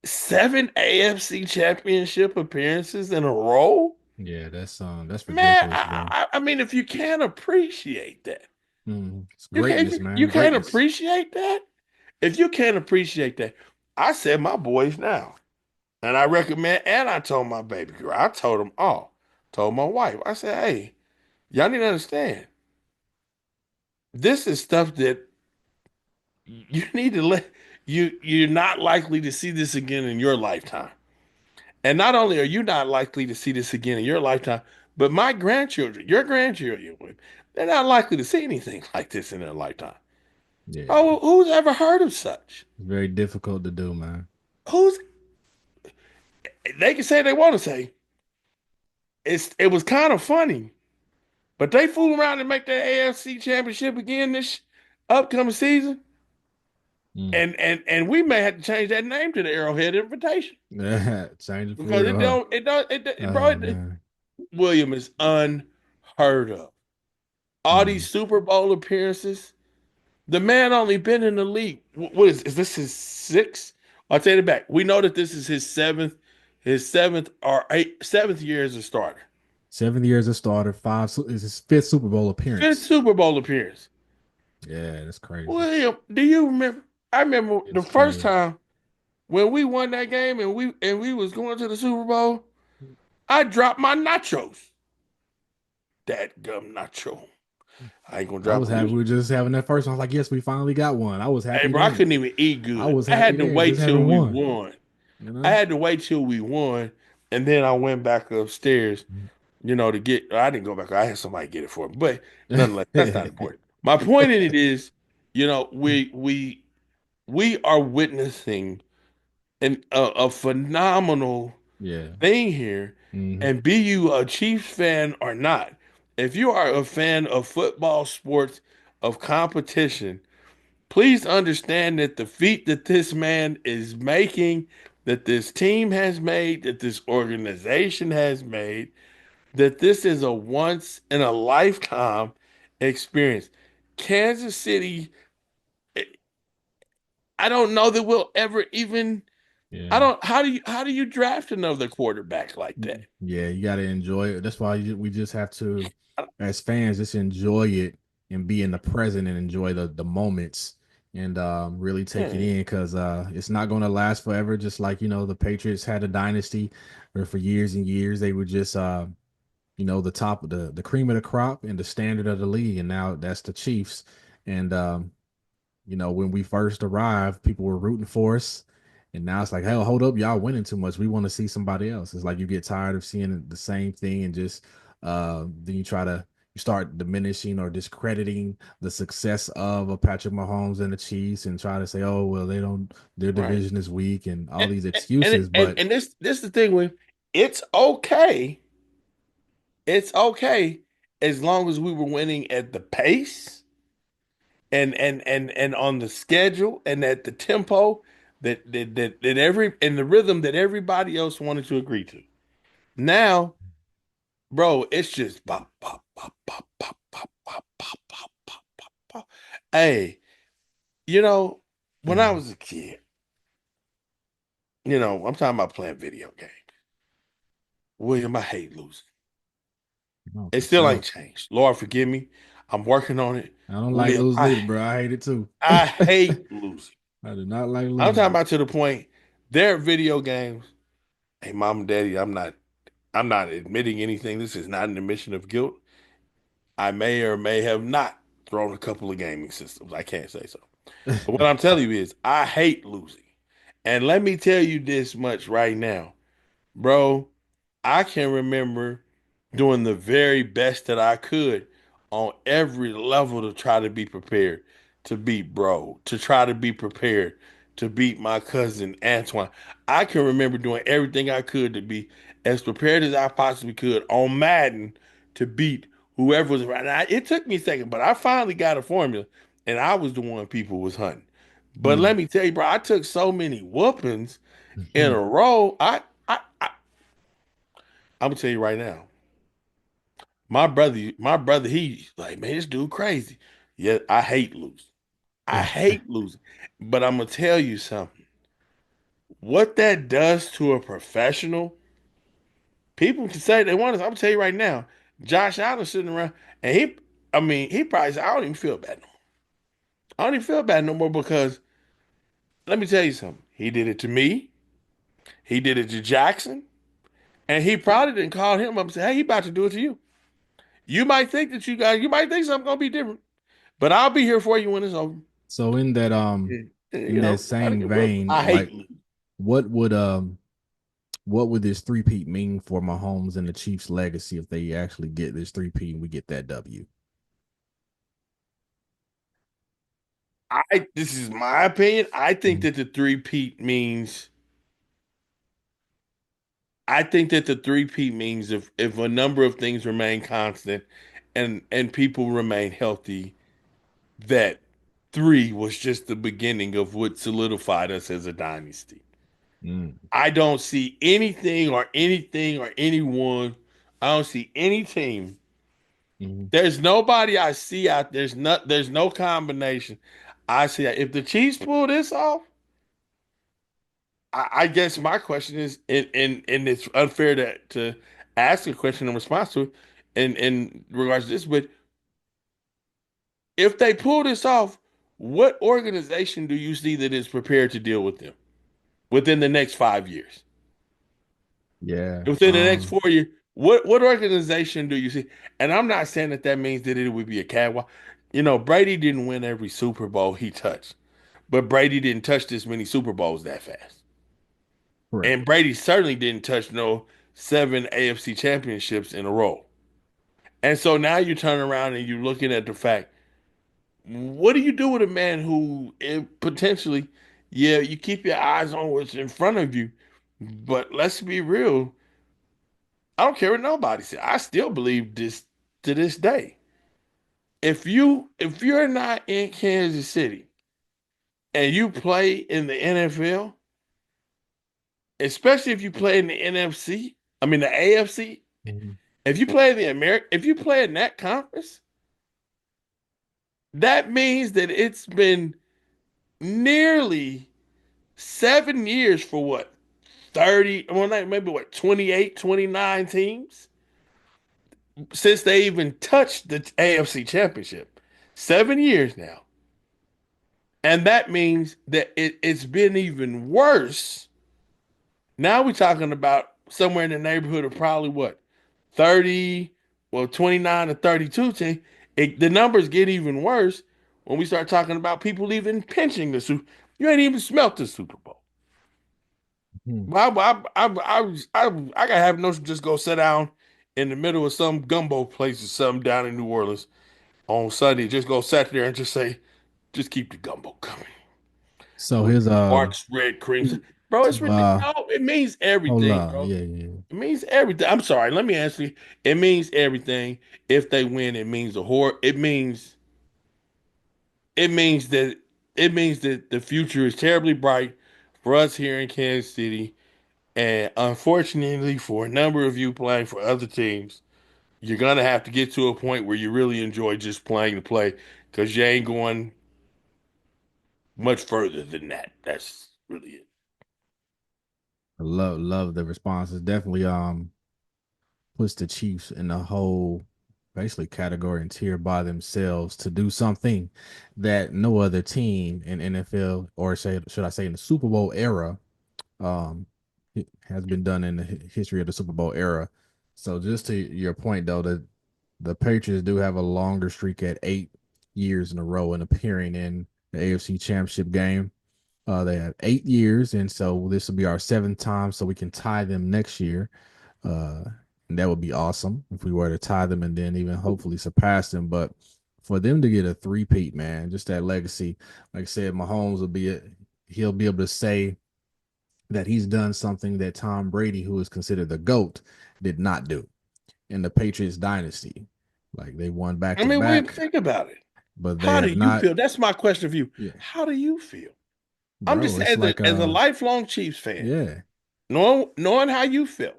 Speaker 3: 7 AFC championship appearances in a row?
Speaker 2: Yeah, that's
Speaker 3: Man,
Speaker 2: ridiculous, bro.
Speaker 3: I mean, if you can't appreciate that,
Speaker 2: It's
Speaker 3: you can't
Speaker 2: greatness,
Speaker 3: you
Speaker 2: man.
Speaker 3: can't
Speaker 2: Greatness.
Speaker 3: appreciate that. If you can't appreciate that, I said my boys now, and I recommend, and I told my baby girl, I told them all, told my wife, I said, hey, y'all need to understand, this is stuff that you need to let you're not likely to see this again in your lifetime. And not only are you not likely to see this again in your lifetime, but my grandchildren, your grandchildren, they're not likely to see anything like this in their lifetime.
Speaker 2: Yeah.
Speaker 3: Oh, who's ever heard of such?
Speaker 2: It's very difficult to do, man.
Speaker 3: Who's they can say they want to say it was kind of funny, but they fool around and make that AFC championship again this upcoming season.
Speaker 2: Mm.
Speaker 3: And we may have to change that name to the Arrowhead Invitation
Speaker 2: Change it for
Speaker 3: because
Speaker 2: real, huh?
Speaker 3: bro,
Speaker 2: Oh man.
Speaker 3: William is unheard of. All these
Speaker 2: Mm.
Speaker 3: Super Bowl appearances. The man only been in the league. What is this his sixth? I'll take it back. We know that this is his seventh or seventh year as a starter.
Speaker 2: 7 years as starter, is his fifth Super Bowl
Speaker 3: Fifth
Speaker 2: appearance.
Speaker 3: Super Bowl appearance.
Speaker 2: Yeah, that's crazy.
Speaker 3: William, do you remember? I remember the
Speaker 2: It's
Speaker 3: first
Speaker 2: crazy.
Speaker 3: time when we won that game and we was going to the Super Bowl. I dropped my nachos. That gum nacho. I ain't gonna
Speaker 2: I
Speaker 3: drop
Speaker 2: was
Speaker 3: them. We
Speaker 2: happy
Speaker 3: was,
Speaker 2: we were just having that first one. I was like, yes, we finally got one. I was
Speaker 3: hey,
Speaker 2: happy
Speaker 3: bro, I
Speaker 2: then.
Speaker 3: couldn't even eat
Speaker 2: I
Speaker 3: good.
Speaker 2: was
Speaker 3: I
Speaker 2: happy
Speaker 3: had to
Speaker 2: then,
Speaker 3: wait
Speaker 2: just
Speaker 3: till
Speaker 2: having
Speaker 3: we
Speaker 2: one.
Speaker 3: won.
Speaker 2: You
Speaker 3: I
Speaker 2: know?
Speaker 3: had to wait till we won, and then I went back upstairs, to get. I didn't go back. I had somebody get it for me, but nonetheless, that's not important. My point in it is, we are witnessing a phenomenal
Speaker 2: Yeah.
Speaker 3: thing here,
Speaker 2: Hmm.
Speaker 3: and be you a Chiefs fan or not, if you are a fan of football, sports, of competition, please understand that the feat that this man is making, that this team has made, that this organization has made, that this is a once in a lifetime experience. Kansas City, eh, I don't know that we'll ever even I
Speaker 2: Yeah.
Speaker 3: don't how do you draft another quarterback like that?
Speaker 2: Yeah, you got to enjoy it. That's why we just have to,
Speaker 3: I-
Speaker 2: as fans, just enjoy it and be in the present and enjoy the moments and really take it
Speaker 3: Yeah,
Speaker 2: in because it's not going to last forever. Just like the Patriots had a dynasty where for years and years they were just the top of the cream of the crop and the standard of the league, and now that's the Chiefs. And when we first arrived, people were rooting for us. And now it's like, hell, hold up, y'all winning too much. We want to see somebody else. It's like you get tired of seeing the same thing and just then you start diminishing or discrediting the success of a Patrick Mahomes and the Chiefs and try to say, oh, well, their
Speaker 3: right.
Speaker 2: division is weak and all
Speaker 3: And
Speaker 2: these
Speaker 3: and
Speaker 2: excuses.
Speaker 3: and,
Speaker 2: But
Speaker 3: and this is the thing with it's okay. It's okay as long as we were winning at the pace and on the schedule and at the tempo that every and the rhythm that everybody else wanted to agree to. Now, bro, it's just bop, bop, bop, bop, bop, bop, bop, bop, bop, bop, bop, bop. Hey, you know, when I
Speaker 2: mm,
Speaker 3: was a kid, I'm talking about playing video games. William, I hate losing.
Speaker 2: no,
Speaker 3: It
Speaker 2: for
Speaker 3: still ain't
Speaker 2: sure.
Speaker 3: changed. Lord forgive me. I'm working on it.
Speaker 2: I don't like
Speaker 3: William,
Speaker 2: losing
Speaker 3: I
Speaker 2: either, bro. I hate it too.
Speaker 3: I
Speaker 2: I
Speaker 3: hate losing.
Speaker 2: do not like
Speaker 3: I'm talking
Speaker 2: losing.
Speaker 3: about to the point there are video games. Hey, mom and daddy, I'm not. I'm not admitting anything. This is not an admission of guilt. I may or may have not thrown a couple of gaming systems. I can't say so. But what I'm telling you is, I hate losing. And let me tell you this much right now, bro. I can remember doing the very best that I could on every level to try to be prepared to beat bro, to try to be prepared to beat my cousin Antoine. I can remember doing everything I could to be as prepared as I possibly could on Madden to beat whoever was around. Now, it took me a second, but I finally got a formula, and I was the one people was hunting. But
Speaker 2: Mm.
Speaker 3: let me tell you, bro, I took so many whoopings in a row. I'm gonna tell you right now. My brother, he's like, man, this dude crazy. Yeah, I hate losing. I hate losing. But I'm gonna tell you something. What that does to a professional, people can say they want us. I'm gonna tell you right now, Josh Allen sitting around and he probably said, I don't even feel bad no more. I don't even feel bad no more because let me tell you something. He did it to me, he did it to Jackson, and he probably didn't call him up and say, hey, he about to do it to you. You might think something's gonna be different. But I'll be here for you when it's over.
Speaker 2: So in
Speaker 3: You
Speaker 2: that
Speaker 3: know, gotta
Speaker 2: same
Speaker 3: get real.
Speaker 2: vein,
Speaker 3: I hate
Speaker 2: like
Speaker 3: losing.
Speaker 2: what would um what would this three-peat mean for Mahomes and the Chiefs' legacy if they actually get this three-peat and we get that W?
Speaker 3: This is my opinion. I think
Speaker 2: Mhm.
Speaker 3: that the three-peat means I think that the three-peat means if a number of things remain constant and people remain healthy, that three was just the beginning of what solidified us as a dynasty.
Speaker 2: Mm.
Speaker 3: I don't see anything or anyone. I don't see any team.
Speaker 2: Mhm.
Speaker 3: There's nobody I see out there's no combination. I see that if the Chiefs pull this off, I guess my question is and it's unfair to ask a question in response to it in regards to this, but if they pull this off, what organization do you see that is prepared to deal with them within the next 5 years?
Speaker 2: Yeah.
Speaker 3: Within the next 4 years, what organization do you see? And I'm not saying that that means that it would be a catwalk. You know, Brady didn't win every Super Bowl he touched, but Brady didn't touch this many Super Bowls that fast.
Speaker 2: Correct.
Speaker 3: And Brady certainly didn't touch no 7 AFC championships in a row. And so now you turn around and you're looking at the fact, what do you do with a man who potentially, yeah, you keep your eyes on what's in front of you, but let's be real, I don't care what nobody says. I still believe this to this day. If you're not in Kansas City and you play in the NFL, especially if you play in the NFC, I mean the AFC,
Speaker 2: Mhm.
Speaker 3: if you play in that conference, that means that it's been nearly 7 years for what? 30, well, maybe what, 28, 29 teams since they even touched the AFC championship. 7 years now. And that means that it's been even worse. Now we're talking about somewhere in the neighborhood of probably what, 30, well, 29 to 32 team. The numbers get even worse when we start talking about people even pinching the Super. You ain't even smelt the Super Bowl.
Speaker 2: Mhm.
Speaker 3: I gotta have notion just go sit down in the middle of some gumbo place or something down in New Orleans on Sunday. Just go sit there and just say, just keep the gumbo coming.
Speaker 2: So
Speaker 3: With
Speaker 2: his
Speaker 3: Mark's red creams. Bro, it's
Speaker 2: to
Speaker 3: ridiculous. No, it means
Speaker 2: hold
Speaker 3: everything,
Speaker 2: on,
Speaker 3: bro.
Speaker 2: yeah, yeah.
Speaker 3: It means everything. I'm sorry, let me answer you. It means everything. If they win, it means a horror. It means that the future is terribly bright for us here in Kansas City. And unfortunately, for a number of you playing for other teams, you're gonna have to get to a point where you really enjoy just playing the play because you ain't going much further than that. That's really it.
Speaker 2: I love the responses. Definitely puts the Chiefs in a whole basically category and tier by themselves to do something that no other team in NFL or say should I say in the Super Bowl era um has been done in the history of the Super Bowl era. So just to your point though, the Patriots do have a longer streak at 8 years in a row and appearing in the AFC Championship game. They have 8 years, and so this will be our seventh time, so we can tie them next year. Uh, and that would be awesome if we were to tie them and then even hopefully surpass them. But for them to get a three-peat, man, just that legacy, like I said, Mahomes will he'll be able to say that he's done something that Tom Brady, who is considered the GOAT, did not do in the Patriots dynasty. Like they won back
Speaker 3: I
Speaker 2: to
Speaker 3: mean, we
Speaker 2: back,
Speaker 3: think about it.
Speaker 2: but they
Speaker 3: How do
Speaker 2: have
Speaker 3: you
Speaker 2: not.
Speaker 3: feel? That's my question for you.
Speaker 2: Yeah,
Speaker 3: How do you feel? I'm
Speaker 2: bro,
Speaker 3: just
Speaker 2: it's
Speaker 3: as
Speaker 2: like
Speaker 3: a lifelong Chiefs fan,
Speaker 2: yeah.
Speaker 3: knowing how you feel,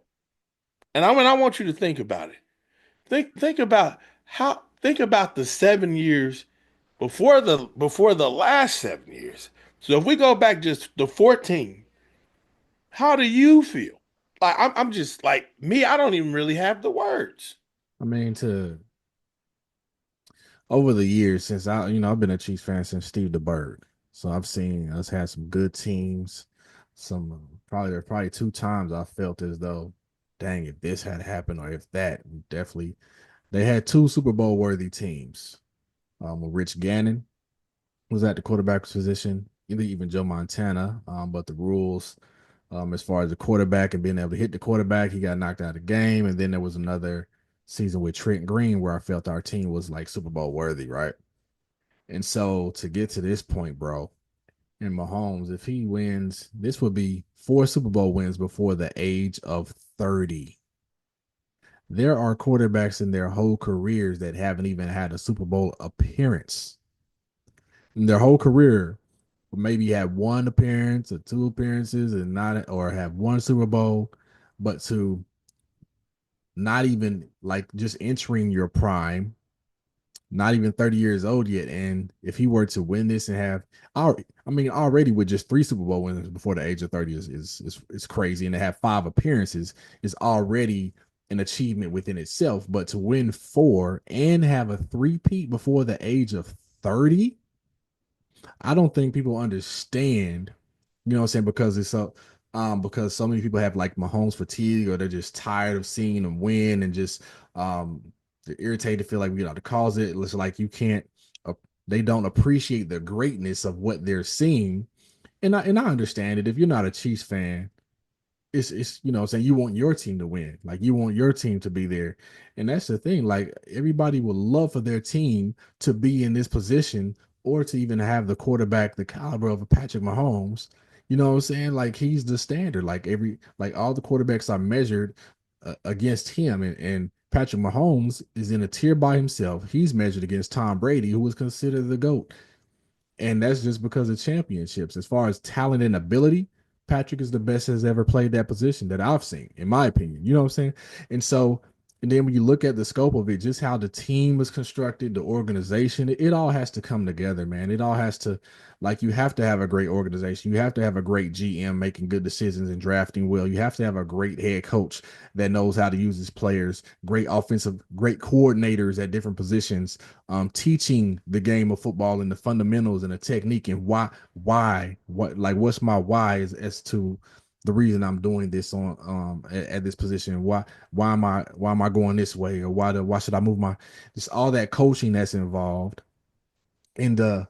Speaker 3: and I want you to think about it. Think about the 7 years before the last 7 years. So if we go back just to 14, how do you feel? Like I'm just like me. I don't even really have the words.
Speaker 2: I mean, to over the years since I've been a Chiefs fan since Steve DeBerg, so I've seen us have some good teams. Some probably two times I felt as though, dang, if this had happened or if that, definitely they had two Super Bowl worthy teams. With Rich Gannon was at the quarterback position, even Joe Montana. But the rules, as far as the quarterback and being able to hit the quarterback, he got knocked out of the game. And then there was another season with Trent Green where I felt our team was like Super Bowl worthy, right? And so to get to this point, bro, and Mahomes, if he wins, this would be four Super Bowl wins before the age of 30. There are quarterbacks in their whole careers that haven't even had a Super Bowl appearance in their whole career. Maybe have one appearance or two appearances and not, or have one Super Bowl, but to not even like just entering your prime, not even 30 years old yet. And if he were to win this and have, I mean, already with just three Super Bowl wins before the age of 30 is crazy. And to have five appearances is already an achievement within itself. But to win four and have a three-peat before the age of 30, I don't think people understand, you know what I'm saying, because so many people have like Mahomes fatigue or they're just tired of seeing him win and just um they're irritated, feel like we got to cause it. It's like you can't uh, they don't appreciate the greatness of what they're seeing. And I understand it. If you're not a Chiefs fan, it's saying you want your team to win, like you want your team to be there. And that's the thing, like everybody would love for their team to be in this position or to even have the quarterback the caliber of a Patrick Mahomes. You know what I'm saying? Like he's the standard, like all the quarterbacks are measured against him, and Patrick Mahomes is in a tier by himself. He's measured against Tom Brady, who was considered the GOAT, and that's just because of championships. As far as talent and ability, Patrick is the best has ever played that position that I've seen, in my opinion. You know what I'm saying? And so, and then when you look at the scope of it, just how the team is constructed, the organization, it all has to come together, man. It all has to, like, you have to have a great organization. You have to have a great GM making good decisions and drafting well. You have to have a great head coach that knows how to use his players, great coordinators at different positions, teaching the game of football and the fundamentals and the technique and what's my why is as to the reason I'm doing this on at this position. Why am I going this way, or why should I move my just all that coaching that's involved and the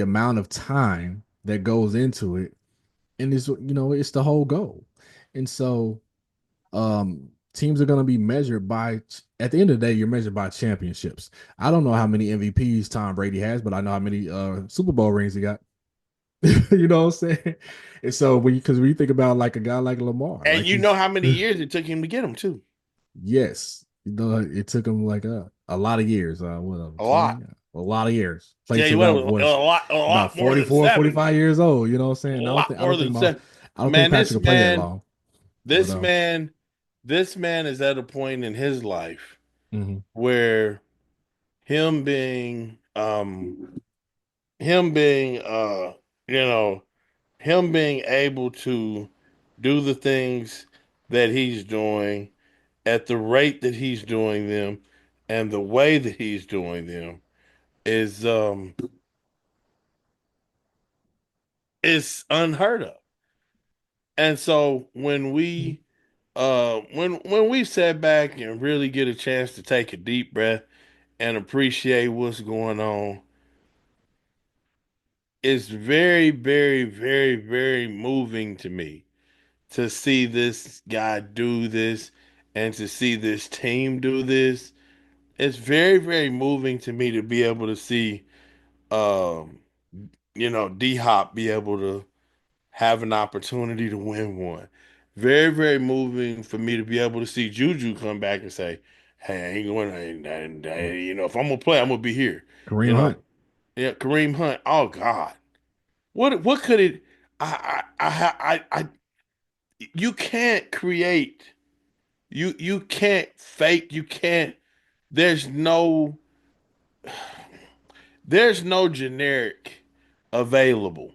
Speaker 2: amount of time that goes into it, and it's the whole goal. And so teams are going to be measured by, at the end of the day, you're measured by championships. I don't know how many MVPs Tom Brady has, but I know how many Super Bowl rings he got. You know what I'm saying? And so when you think about like a guy like Lamar,
Speaker 3: And
Speaker 2: like
Speaker 3: you know
Speaker 2: he's
Speaker 3: how many years it took him to get him too.
Speaker 2: yes, it took him like a lot of years. What
Speaker 3: A
Speaker 2: 20,
Speaker 3: lot.
Speaker 2: a lot of years. Played
Speaker 3: Tell you
Speaker 2: till
Speaker 3: what,
Speaker 2: about was
Speaker 3: a
Speaker 2: about
Speaker 3: lot more than
Speaker 2: 44,
Speaker 3: seven.
Speaker 2: 45 years old. You know what I'm
Speaker 3: A
Speaker 2: saying?
Speaker 3: lot
Speaker 2: I
Speaker 3: more
Speaker 2: don't think
Speaker 3: than seven.
Speaker 2: I don't think
Speaker 3: Man,
Speaker 2: Patrick will play that long. But
Speaker 3: this man, this man is at a point in his life
Speaker 2: mhm.
Speaker 3: where him being him being you know him being able to do the things that he's doing at the rate that he's doing them and the way that he's doing them is is unheard of. And so when we when we sat back and really get a chance to take a deep breath and appreciate what's going on, it's very, very, very, very moving to me to see this guy do this and to see this team do this. It's very, very moving to me to be able to see, um, D Hop be able to have an opportunity to win one. Very, very moving for me to be able to see Juju come back and say, "Hey, I ain't going. If I'm gonna play, I'm gonna be here." You
Speaker 2: Kareem
Speaker 3: know,
Speaker 2: Hunt.
Speaker 3: yeah, Kareem Hunt. Oh God, what could it? I you can't create. You can't fake. You can't. There's no there's no generic available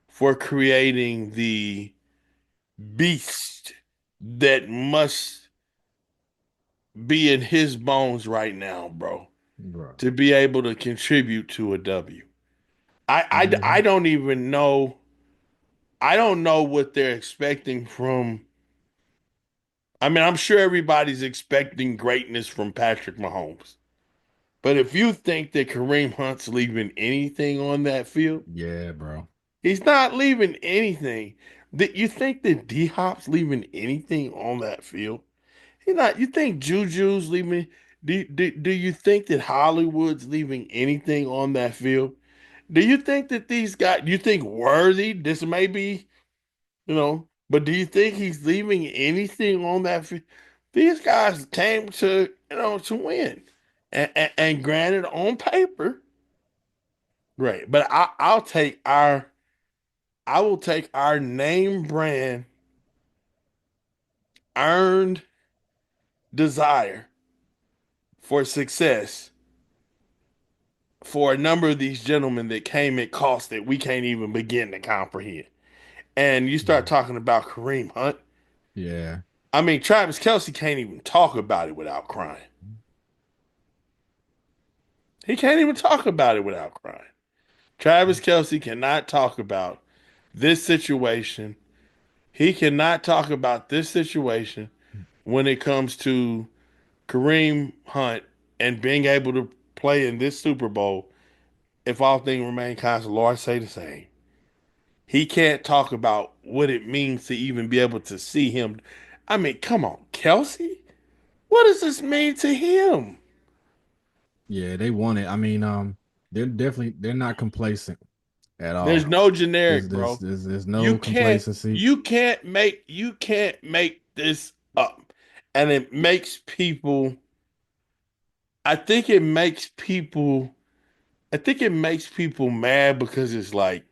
Speaker 3: for creating the beast that must be in his bones right now, bro,
Speaker 2: Bro.
Speaker 3: to be able to contribute to a W. I
Speaker 2: Mhm.
Speaker 3: don't even know. I don't know what they're expecting from. I mean, I'm sure everybody's expecting greatness from Patrick Mahomes. But if you think that Kareem Hunt's leaving anything on that field,
Speaker 2: Yeah, bro.
Speaker 3: he's not leaving anything. That you think that D Hop's leaving anything on that field? He's not. You think Juju's leaving? Do you think that Hollywood's leaving anything on that field? Do you think that these guys? You think Worthy? This may be, but do you think he's leaving anything on that field? These guys came to win, and granted, on paper, great. But I will take our name brand earned desire for success for a number of these gentlemen that came at costs that we can't even begin to comprehend. And you start
Speaker 2: Mhm.
Speaker 3: talking about Kareem Hunt.
Speaker 2: Yeah.
Speaker 3: I mean, Travis Kelsey can't even talk about it without crying. He can't even talk about it without crying. Travis Kelsey cannot talk about this situation. He cannot talk about this situation when it comes to Kareem Hunt and being able to play in this Super Bowl. If all things remain constant, Lord say the same. He can't talk about what it means to even be able to see him. I mean, come on, Kelsey. What does this mean to him?
Speaker 2: Yeah, they want it. I mean, they're not complacent at
Speaker 3: There's
Speaker 2: all.
Speaker 3: no generic,
Speaker 2: There's
Speaker 3: bro.
Speaker 2: there's, there's
Speaker 3: You
Speaker 2: no
Speaker 3: can't
Speaker 2: complacency.
Speaker 3: you can't make this up. And it makes people I think it makes people I think it makes people mad because it's like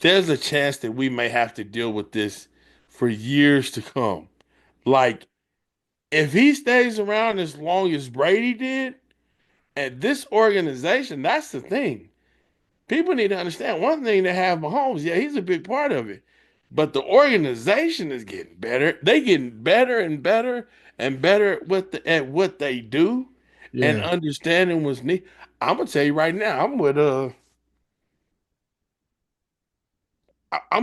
Speaker 3: there's a chance that we may have to deal with this for years to come. Like if he stays around as long as Brady did, and this organization, that's the thing. People need to understand one thing to have Mahomes, yeah, he's a big part of it. But the organization is getting better. They getting better and better and better at what they do and
Speaker 2: Yeah.
Speaker 3: understanding what's needed. I'm gonna tell you right now, I'm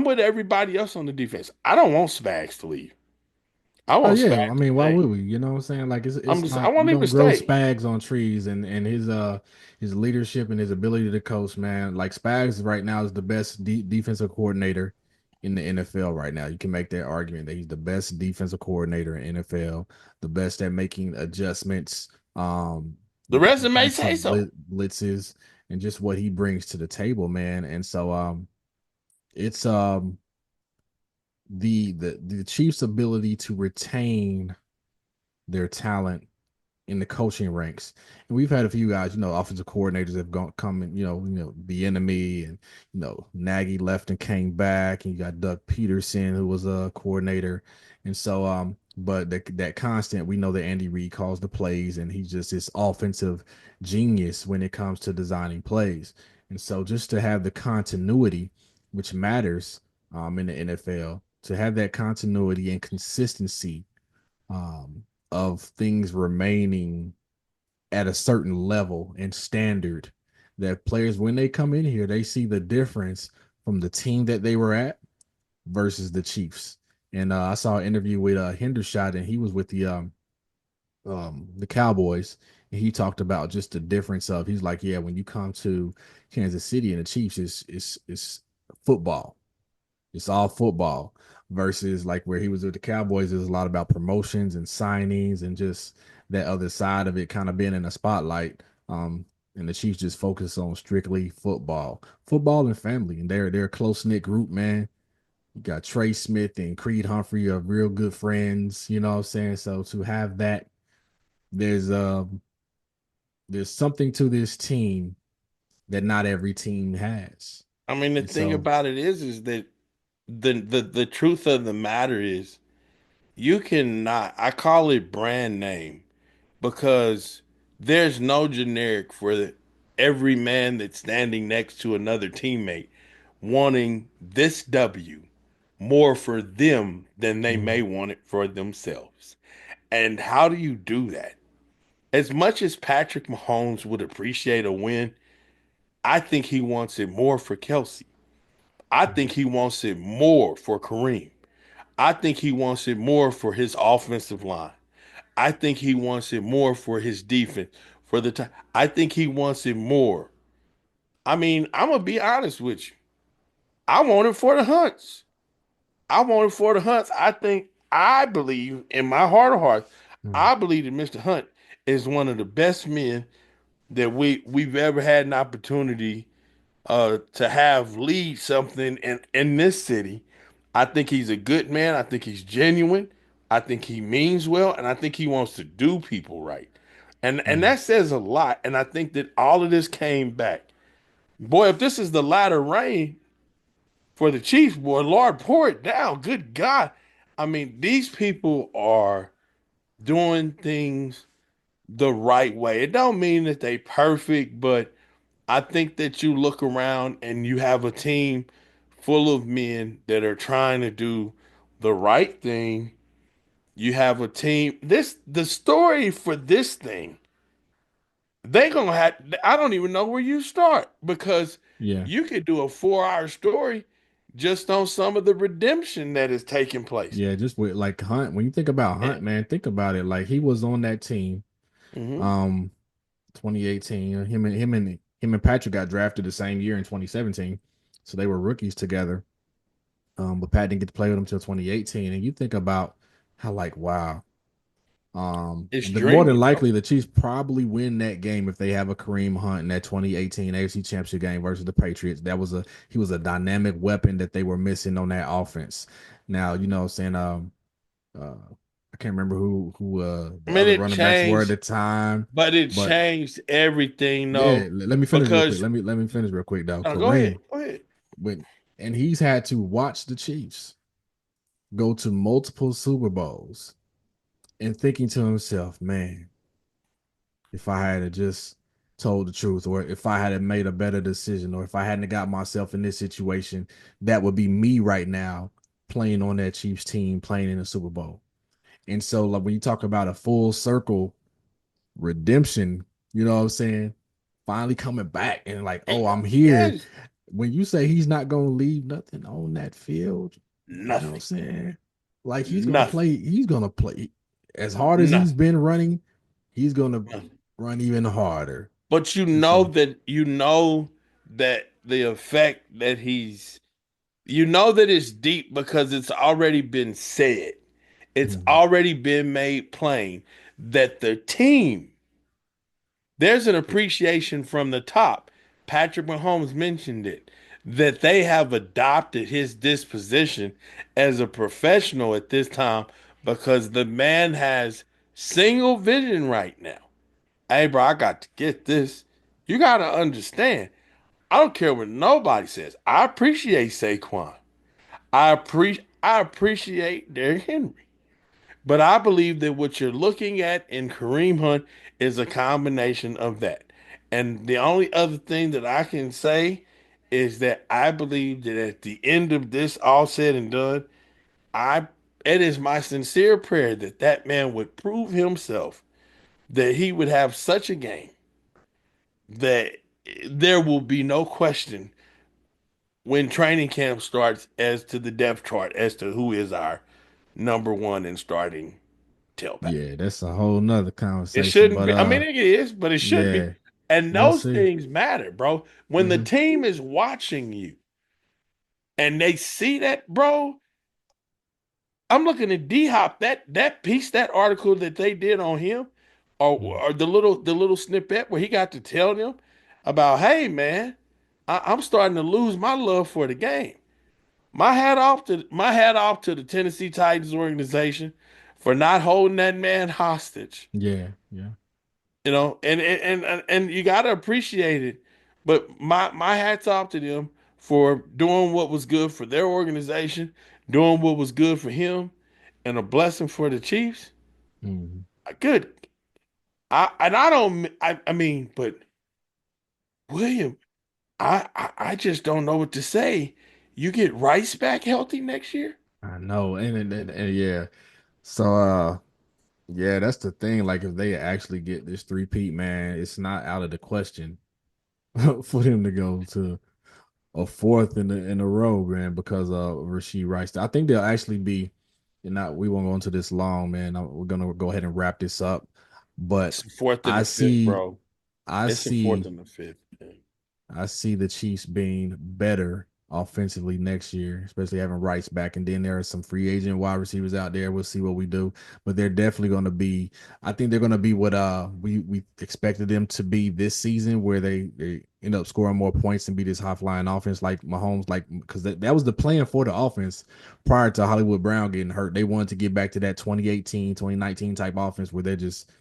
Speaker 3: with everybody else on the defense. I don't want Spags to leave. I
Speaker 2: Oh
Speaker 3: want
Speaker 2: yeah,
Speaker 3: Spags
Speaker 2: I
Speaker 3: to
Speaker 2: mean, why
Speaker 3: stay.
Speaker 2: would we? You know what I'm saying? Like
Speaker 3: I'm
Speaker 2: it's
Speaker 3: just I
Speaker 2: not
Speaker 3: want
Speaker 2: you
Speaker 3: him to
Speaker 2: don't grow
Speaker 3: stay.
Speaker 2: Spags on trees, and his leadership and his ability to coach, man. Like Spags right now is the best defensive coordinator in the NFL right now. You can make that argument that he's the best defensive coordinator in NFL, the best at making adjustments,
Speaker 3: The resume say
Speaker 2: defensive
Speaker 3: so.
Speaker 2: blitzes, and just what he brings to the table, man. And so it's the Chiefs' ability to retain their talent in the coaching ranks. And we've had a few guys, offensive coordinators have gone come and the enemy, and Nagy left and came back, and you got Doug Peterson who was a coordinator. And so but that constant, we know that Andy Reid calls the plays, and he's just this offensive genius when it comes to designing plays. And so just to have the continuity, which matters in the NFL, to have that continuity and consistency um, of things remaining at a certain level and standard, that players, when they come in here, they see the difference from the team that they were at versus the Chiefs. And I saw an interview with Hendershot, and he was with the Cowboys, and he talked about just the difference of he's like, yeah, when you come to Kansas City and the Chiefs, it's football. It's all football versus like where he was with the Cowboys, there's a lot about promotions and signings and just that other side of it kind of being in the spotlight. And the Chiefs just focus on strictly football and family, and they're a close knit group, man. You got Trey Smith and Creed Humphrey are real good friends, you know what I'm saying? So to have that, there's um there's something to this team that not every team has.
Speaker 3: I mean, the
Speaker 2: And
Speaker 3: thing
Speaker 2: so,
Speaker 3: about it is that the truth of the matter is you cannot. I call it brand name because there's no generic for every man that's standing next to another teammate wanting this W more for them than they
Speaker 2: mhm,
Speaker 3: may want it for themselves. And how do you do that? As much as Patrick Mahomes would appreciate a win, I think he wants it more for Kelsey. I think he wants it more for Kareem. I think he wants it more for his offensive line. I think he wants it more for his defense. For the time, I think he wants it more. I mean, I'm gonna be honest with you. I want it for the Hunts. I want it for the Hunts. I believe in my heart of hearts,
Speaker 2: mhm,
Speaker 3: I believe that Mr. Hunt is one of the best men that we've ever had an opportunity to have lead something in this city. I think he's a good man. I think he's genuine. I think he means well, and I think he wants to do people right. And
Speaker 2: mhm.
Speaker 3: that says a lot. And I think that all of this came back. Boy, if this is the latter rain for the Chiefs, boy, Lord, pour it down. Good God. I mean, these people are doing things the right way. It don't mean that they perfect, but I think that you look around and you have a team full of men that are trying to do the right thing. You have a team. The story for this thing, they gonna have. I don't even know where you start because
Speaker 2: Yeah.
Speaker 3: you could do a 4 hour story just on some of the redemption that is taking place.
Speaker 2: Yeah, just with like Hunt. When you think about
Speaker 3: And,
Speaker 2: Hunt, man, think about it. Like he was on that team,
Speaker 3: mhm.
Speaker 2: um, 2018. Him and Patrick got drafted the same year in 2017, so they were rookies together. But Pat didn't get to play with him until 2018. And you think about how like wow,
Speaker 3: It's
Speaker 2: the more than
Speaker 3: dreamy, bro.
Speaker 2: likely the Chiefs probably win that game if they have a Kareem Hunt in that 2018 AFC Championship game versus the Patriots. He was a dynamic weapon that they were missing on that offense. Now, you know what I'm saying, I can't remember who
Speaker 3: I
Speaker 2: the
Speaker 3: mean,
Speaker 2: other
Speaker 3: it
Speaker 2: running backs were at
Speaker 3: changed,
Speaker 2: the time,
Speaker 3: but it
Speaker 2: but
Speaker 3: changed everything,
Speaker 2: yeah,
Speaker 3: though,
Speaker 2: let me finish real quick.
Speaker 3: because
Speaker 2: Let me finish real quick though.
Speaker 3: go ahead,
Speaker 2: Kareem,
Speaker 3: go ahead.
Speaker 2: when and he's had to watch the Chiefs go to multiple Super Bowls and thinking to himself, man, if I had just told the truth, or if I had made a better decision, or if I hadn't got myself in this situation, that would be me right now playing on that Chiefs team, playing in the Super Bowl. And so, like when you talk about a full circle redemption, you know what I'm saying? Finally coming back and like, oh, I'm here.
Speaker 3: Yes,
Speaker 2: When you say he's not gonna leave nothing on that field, you know what I'm
Speaker 3: nothing,
Speaker 2: saying? Like
Speaker 3: nothing,
Speaker 2: he's gonna play as hard as he's
Speaker 3: nothing,
Speaker 2: been running, he's gonna
Speaker 3: nothing.
Speaker 2: run even harder.
Speaker 3: But
Speaker 2: And so,
Speaker 3: you know that the effect that you know that it's deep because it's already been said. It's
Speaker 2: mhm,
Speaker 3: already been made plain that the team, there's an appreciation from the top. Patrick Mahomes mentioned it, that they have adopted his disposition as a professional at this time because the man has single vision right now. Hey, bro, I got to get this. You got to understand. I don't care what nobody says. I appreciate Saquon. I appreciate Derrick Henry. But I believe that what you're looking at in Kareem Hunt is a combination of that. And the only other thing that I can say is that I believe that at the end of this all said and done, I it is my sincere prayer that that man would prove himself, that he would have such a game that there will be no question when training camp starts as to the depth chart as to who is our number one and starting tailback.
Speaker 2: Yeah, that's a whole nother
Speaker 3: It
Speaker 2: conversation.
Speaker 3: shouldn't
Speaker 2: But
Speaker 3: be. I mean, it is, but it should be.
Speaker 2: yeah,
Speaker 3: And
Speaker 2: we'll
Speaker 3: those
Speaker 2: see.
Speaker 3: things matter, bro. When the
Speaker 2: Hmm.
Speaker 3: team is watching you and they see that, bro, I'm looking at D Hop. That piece, that article that they did on him, or the little snippet where he got to tell them about, hey man, I'm starting to lose my love for the game. My hat off to the Tennessee Titans organization for not holding that man hostage.
Speaker 2: Yeah, yeah.
Speaker 3: And you got to appreciate it. But my hats off to them for doing what was good for their organization, doing what was good for him, and a blessing for the Chiefs.
Speaker 2: Hmm.
Speaker 3: Good. I don't I mean, but William, I just don't know what to say. You get Rice back healthy next year?
Speaker 2: I know, and yeah. So yeah, that's the thing. Like if they actually get this three-peat, man, it's not out of the question for them to go to a fourth in a row, man, because of Rasheed Rice. I think they'll actually be, and not we won't go into this long, man. We're gonna go ahead and wrap this up. But
Speaker 3: It's the fourth and
Speaker 2: I
Speaker 3: the fifth,
Speaker 2: see,
Speaker 3: bro.
Speaker 2: I
Speaker 3: It's the fourth
Speaker 2: see
Speaker 3: and the fifth. Man.
Speaker 2: I see the Chiefs being better offensively next year, especially having Rice back. And then there are some free agent wide receivers out there. We'll see what we do. But they're definitely going to be, I think they're going to be what we expected them to be this season, where they end up scoring more points and be this high flying offense like Mahomes, like because that was the plan for the offense prior to Hollywood Brown getting hurt. They wanted to get back to that 2018, 2019 type offense where they're just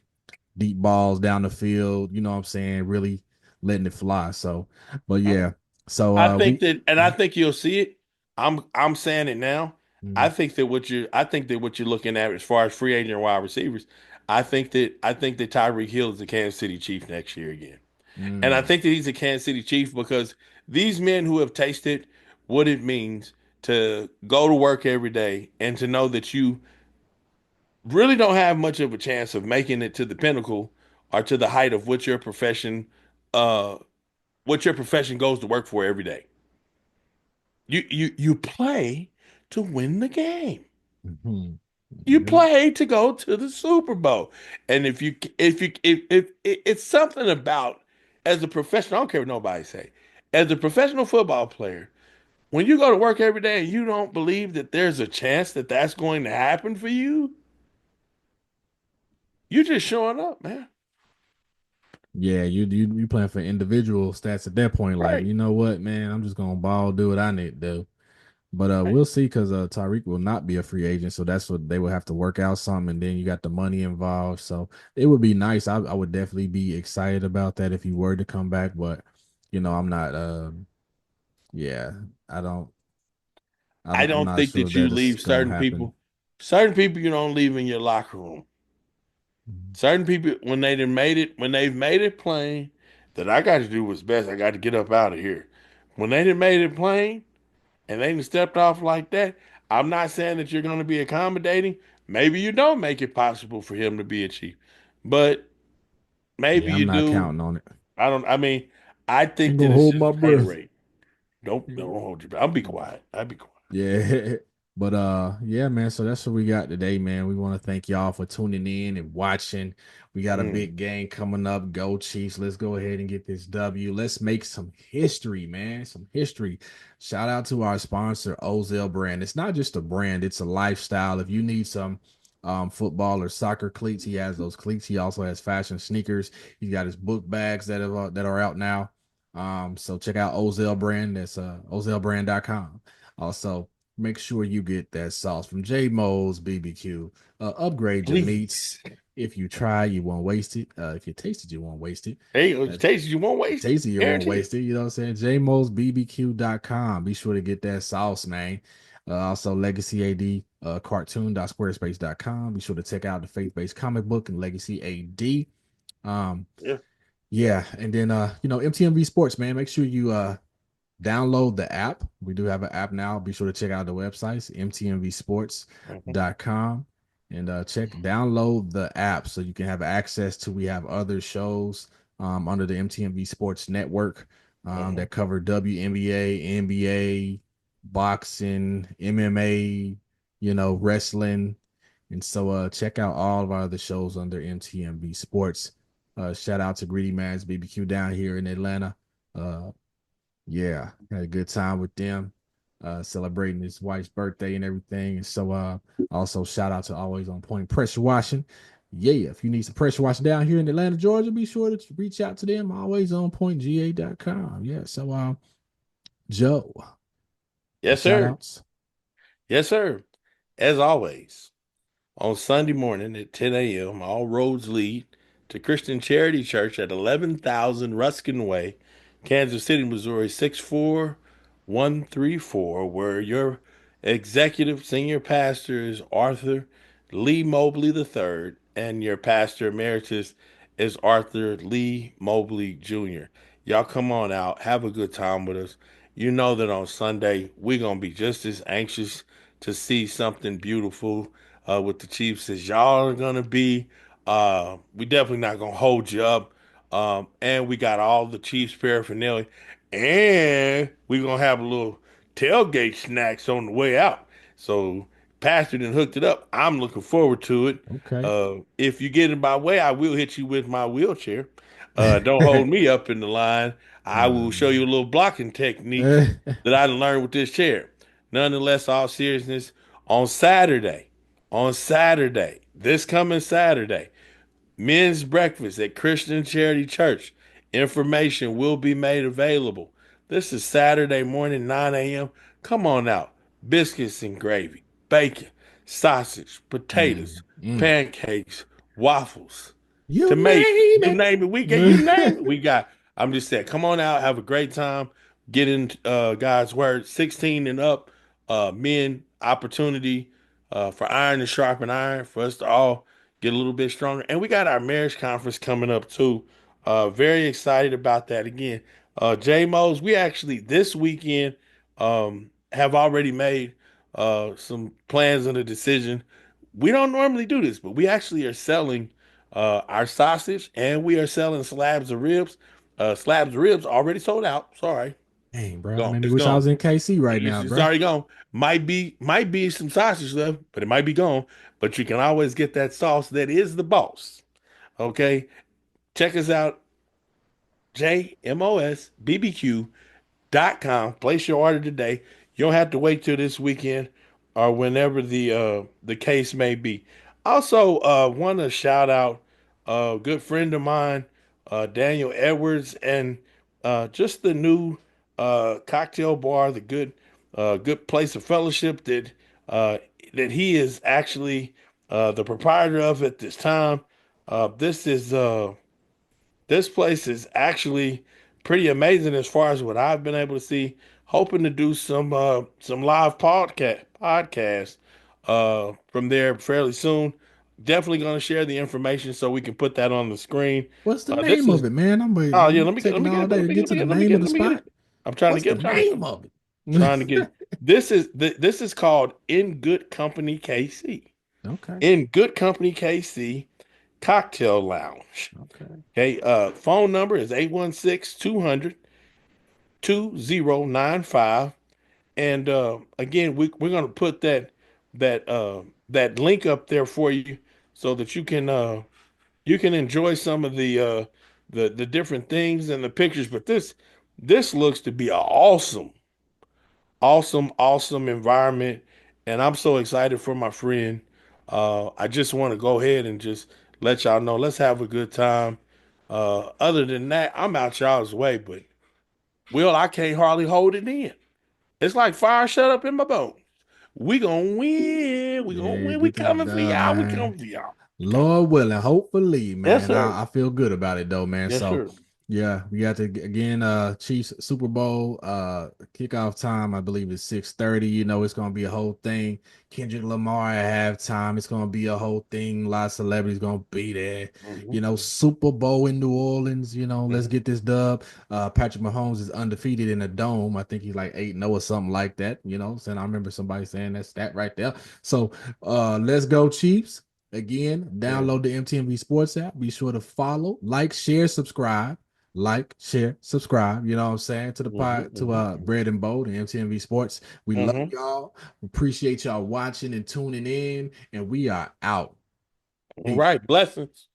Speaker 2: deep balls down the field, you know what I'm saying, really letting it fly. So, but yeah. So
Speaker 3: I think
Speaker 2: we
Speaker 3: that, and I think you'll see it. I'm saying it now.
Speaker 2: Mhm.
Speaker 3: I think that what you're looking at as far as free agent wide receivers, I think that Tyreek Hill is the Kansas City Chief next year again. And I
Speaker 2: Mm.
Speaker 3: think that he's a Kansas City Chief because these men who have tasted what it means to go to work every day and to know that you really don't have much of a chance of making it to the pinnacle or to the height of uh what your profession goes to work for every day. You play to win the game.
Speaker 2: Mhm.
Speaker 3: You
Speaker 2: Yep.
Speaker 3: play to go to the Super Bowl. And if it's something about as a professional, I don't care what nobody say. As a professional football player, when you go to work every day and you don't believe that there's a chance that that's going to happen for you, you're just showing up, man.
Speaker 2: Yeah, you playing for individual stats at that point. Like,
Speaker 3: Right.
Speaker 2: you know what, man, I'm just gonna ball, do what I need to do. But
Speaker 3: Right.
Speaker 2: we'll see because Tyreek will not be a free agent, so that's what they will have to work out something, and then you got the money involved. So it would be nice. I would definitely be excited about that if he were to come back, but I'm not. Yeah, I don't.
Speaker 3: I
Speaker 2: I'm
Speaker 3: don't
Speaker 2: not
Speaker 3: think
Speaker 2: sure
Speaker 3: that you
Speaker 2: that is
Speaker 3: leave
Speaker 2: gonna happen.
Speaker 3: certain people you don't leave in your locker room.
Speaker 2: Mhm.
Speaker 3: Certain people, when they've made it plain that I got to do what's best, I got to get up out of here. When they done made it plain and they done stepped off like that, I'm not saying that you're going to be accommodating. Maybe you don't make it possible for him to be a chief, but maybe
Speaker 2: Yeah, I'm
Speaker 3: you
Speaker 2: not
Speaker 3: do.
Speaker 2: counting on it.
Speaker 3: I mean, I
Speaker 2: Ain't
Speaker 3: think
Speaker 2: gonna
Speaker 3: that it's
Speaker 2: hold
Speaker 3: just
Speaker 2: my
Speaker 3: a pay
Speaker 2: breath.
Speaker 3: rate. Don't hold your breath. I'll be quiet. I'll be quiet.
Speaker 2: Yeah. But yeah, man. So that's what we got today, man. We want to thank y'all for tuning in and watching. We got a
Speaker 3: Mm,
Speaker 2: big game coming up. Go Chiefs. Let's go ahead and get this W. Let's make some history, man. Some history. Shout out to our sponsor, Ozell Brand. It's not just a brand, it's a lifestyle. If you need some football or soccer cleats, he has those cleats. He also has fashion sneakers. He's got his book bags that are out now. So check out Ozell Brand. That's ozellbrand.com. Also, make sure you get that sauce from J Mo's BBQ. Upgrade your meats.
Speaker 3: please.
Speaker 2: If you try, you won't waste it. If you taste it, you won't waste it.
Speaker 3: Hey, it's
Speaker 2: Uh,
Speaker 3: tasty. You won't waste it.
Speaker 2: Tasty, you won't
Speaker 3: Guarantee.
Speaker 2: waste it. You know what I'm saying? JMosBBQ.com. Be sure to get that sauce, man. Also, Legacy AD cartoon.squarespace.com. Be sure to check out the faith-based comic book and Legacy AD. Um,
Speaker 3: Yeah.
Speaker 2: yeah, and then MTMV Sports, man. Make sure you download the app. We do have an app now. Be sure to check out the websites,
Speaker 3: Mhm,
Speaker 2: mtmvsports.com, and download the app so you can have access to. We have other shows under the MTMV Sports Network
Speaker 3: mhm.
Speaker 2: that cover WNBA, NBA, boxing, MMA. wrestling. And so check out all of our other shows under MTMV Sports. Shout out to Greedy Man's BBQ down here in Atlanta. Uh, yeah, had a good time with them, celebrating his wife's birthday and everything. And so also shout out to Always On Point Pressure Washing. Yeah, if you need some pressure washing down here in Atlanta, Georgia, be sure to reach out to them, alwaysonpointga.com. Yeah, so Joe,
Speaker 3: Yes,
Speaker 2: shout
Speaker 3: sir.
Speaker 2: outs.
Speaker 3: Yes, sir. As always, on Sunday morning at 10 a.m., all roads lead to Christian Charity Church at 11,000 Ruskin Way, Kansas City, Missouri, 64134, where your executive senior pastor is Arthur Lee Mobley III, and your pastor emeritus is Arthur Lee Mobley Jr. Y'all come on out, have a good time with us. You know that on Sunday, we're going to be just as anxious to see something beautiful with the Chiefs as y'all are gonna be. We definitely not gonna hold you up. And we got all the Chiefs paraphernalia, and we gonna have a little tailgate snacks on the way out. So Pastor done hooked it up. I'm looking forward to it.
Speaker 2: Okay.
Speaker 3: If you get in my way, I will hit you with my wheelchair. Don't hold me up in the line. I will show you a little blocking technique that I learned with this chair. Nonetheless, all seriousness, on Saturday, this coming Saturday, men's breakfast at Christian Charity Church. Information will be made available. This is Saturday morning, 9 a.m. Come on out. Biscuits and gravy, bacon, sausage, potatoes,
Speaker 2: Mm.
Speaker 3: pancakes, waffles,
Speaker 2: You
Speaker 3: tomato,
Speaker 2: name
Speaker 3: you
Speaker 2: it.
Speaker 3: name it. We got you name it. We got. I'm just saying, come on out, have a great time, get in God's word. 16 and up, men opportunity for iron to sharpen iron for us to all get a little bit stronger. And we got our marriage conference coming up too. Very excited about that. Again, J Mose, we actually this weekend have already made some plans and a decision. We don't normally do this, but we actually are selling our sausage and we are selling slabs of ribs. Slabs of ribs already sold out. Sorry,
Speaker 2: Dang, bro. I
Speaker 3: gone.
Speaker 2: mean, I
Speaker 3: It's
Speaker 2: wish I
Speaker 3: gone.
Speaker 2: was in KC right now,
Speaker 3: It's
Speaker 2: bro.
Speaker 3: already gone. Might be some sausage left, but it might be gone. But you can always get that sauce that is the boss. Okay, check us out, JMOSBBQ.com. Place your order today. You don't have to wait till this weekend or whenever the case may be. Also, want to shout out a good friend of mine, Daniel Edwards, and just the new cocktail bar, the good place of fellowship uh, that he is actually the proprietor of at this time. This is this place is actually pretty amazing as far as what I've been able to see. Hoping to do some live podcast from there fairly soon. Definitely going to share the information so we can put that on the screen.
Speaker 2: What's the
Speaker 3: This
Speaker 2: name
Speaker 3: is
Speaker 2: of it, man?
Speaker 3: oh yeah.
Speaker 2: I'm taking all day to get to the
Speaker 3: Let me
Speaker 2: name of
Speaker 3: get
Speaker 2: the
Speaker 3: let me get
Speaker 2: spot.
Speaker 3: it. I'm trying to
Speaker 2: What's the
Speaker 3: get.
Speaker 2: name of it?
Speaker 3: Trying to get. This is called In Good Company KC.
Speaker 2: Okay.
Speaker 3: In Good Company KC Cocktail Lounge.
Speaker 2: Okay.
Speaker 3: Okay. Phone number is 816-200-2095. And again, we're gonna put that link up there for you so that you can enjoy some of the different things and the pictures. But this looks to be an awesome environment, and I'm so excited for my friend. I just want to go ahead and just let y'all know. Let's have a good time. Other than that, I'm out y'all's way, but Will, I can't hardly hold it in. It's like fire shut up in my bones. We gonna win. We gonna
Speaker 2: Yeah,
Speaker 3: win. We
Speaker 2: get that
Speaker 3: coming for
Speaker 2: done,
Speaker 3: y'all. We
Speaker 2: man.
Speaker 3: coming for y'all. We coming.
Speaker 2: Lord willing, hopefully,
Speaker 3: Yes,
Speaker 2: man.
Speaker 3: sir.
Speaker 2: I feel good about it though, man.
Speaker 3: Yes,
Speaker 2: So
Speaker 3: sir.
Speaker 2: yeah, we got to again Chiefs Super Bowl kickoff time, I believe is 6:30. It's gonna be a whole thing. Kendrick Lamar at halftime, it's gonna be a whole thing. A lot of celebrities gonna be there.
Speaker 3: Mhm.
Speaker 2: Super Bowl in New Orleans, let's
Speaker 3: Mhm.
Speaker 2: get this dub. Patrick Mahomes is undefeated in a dome. I think he's like 8-0 or something like that, and I remember somebody saying that's that right there. So let's go, Chiefs. Again,
Speaker 3: Yeah.
Speaker 2: download the MTMV Sports app. Be sure to follow, like, share, subscribe. like, share, subscribe. You know what I'm saying? To the pod,
Speaker 3: Mhm,
Speaker 2: to Bread and Bold and MTMV Sports. We love
Speaker 3: mhm.
Speaker 2: y'all. Appreciate y'all watching and tuning in. And we are out.
Speaker 3: All
Speaker 2: Peace.
Speaker 3: right, blessings.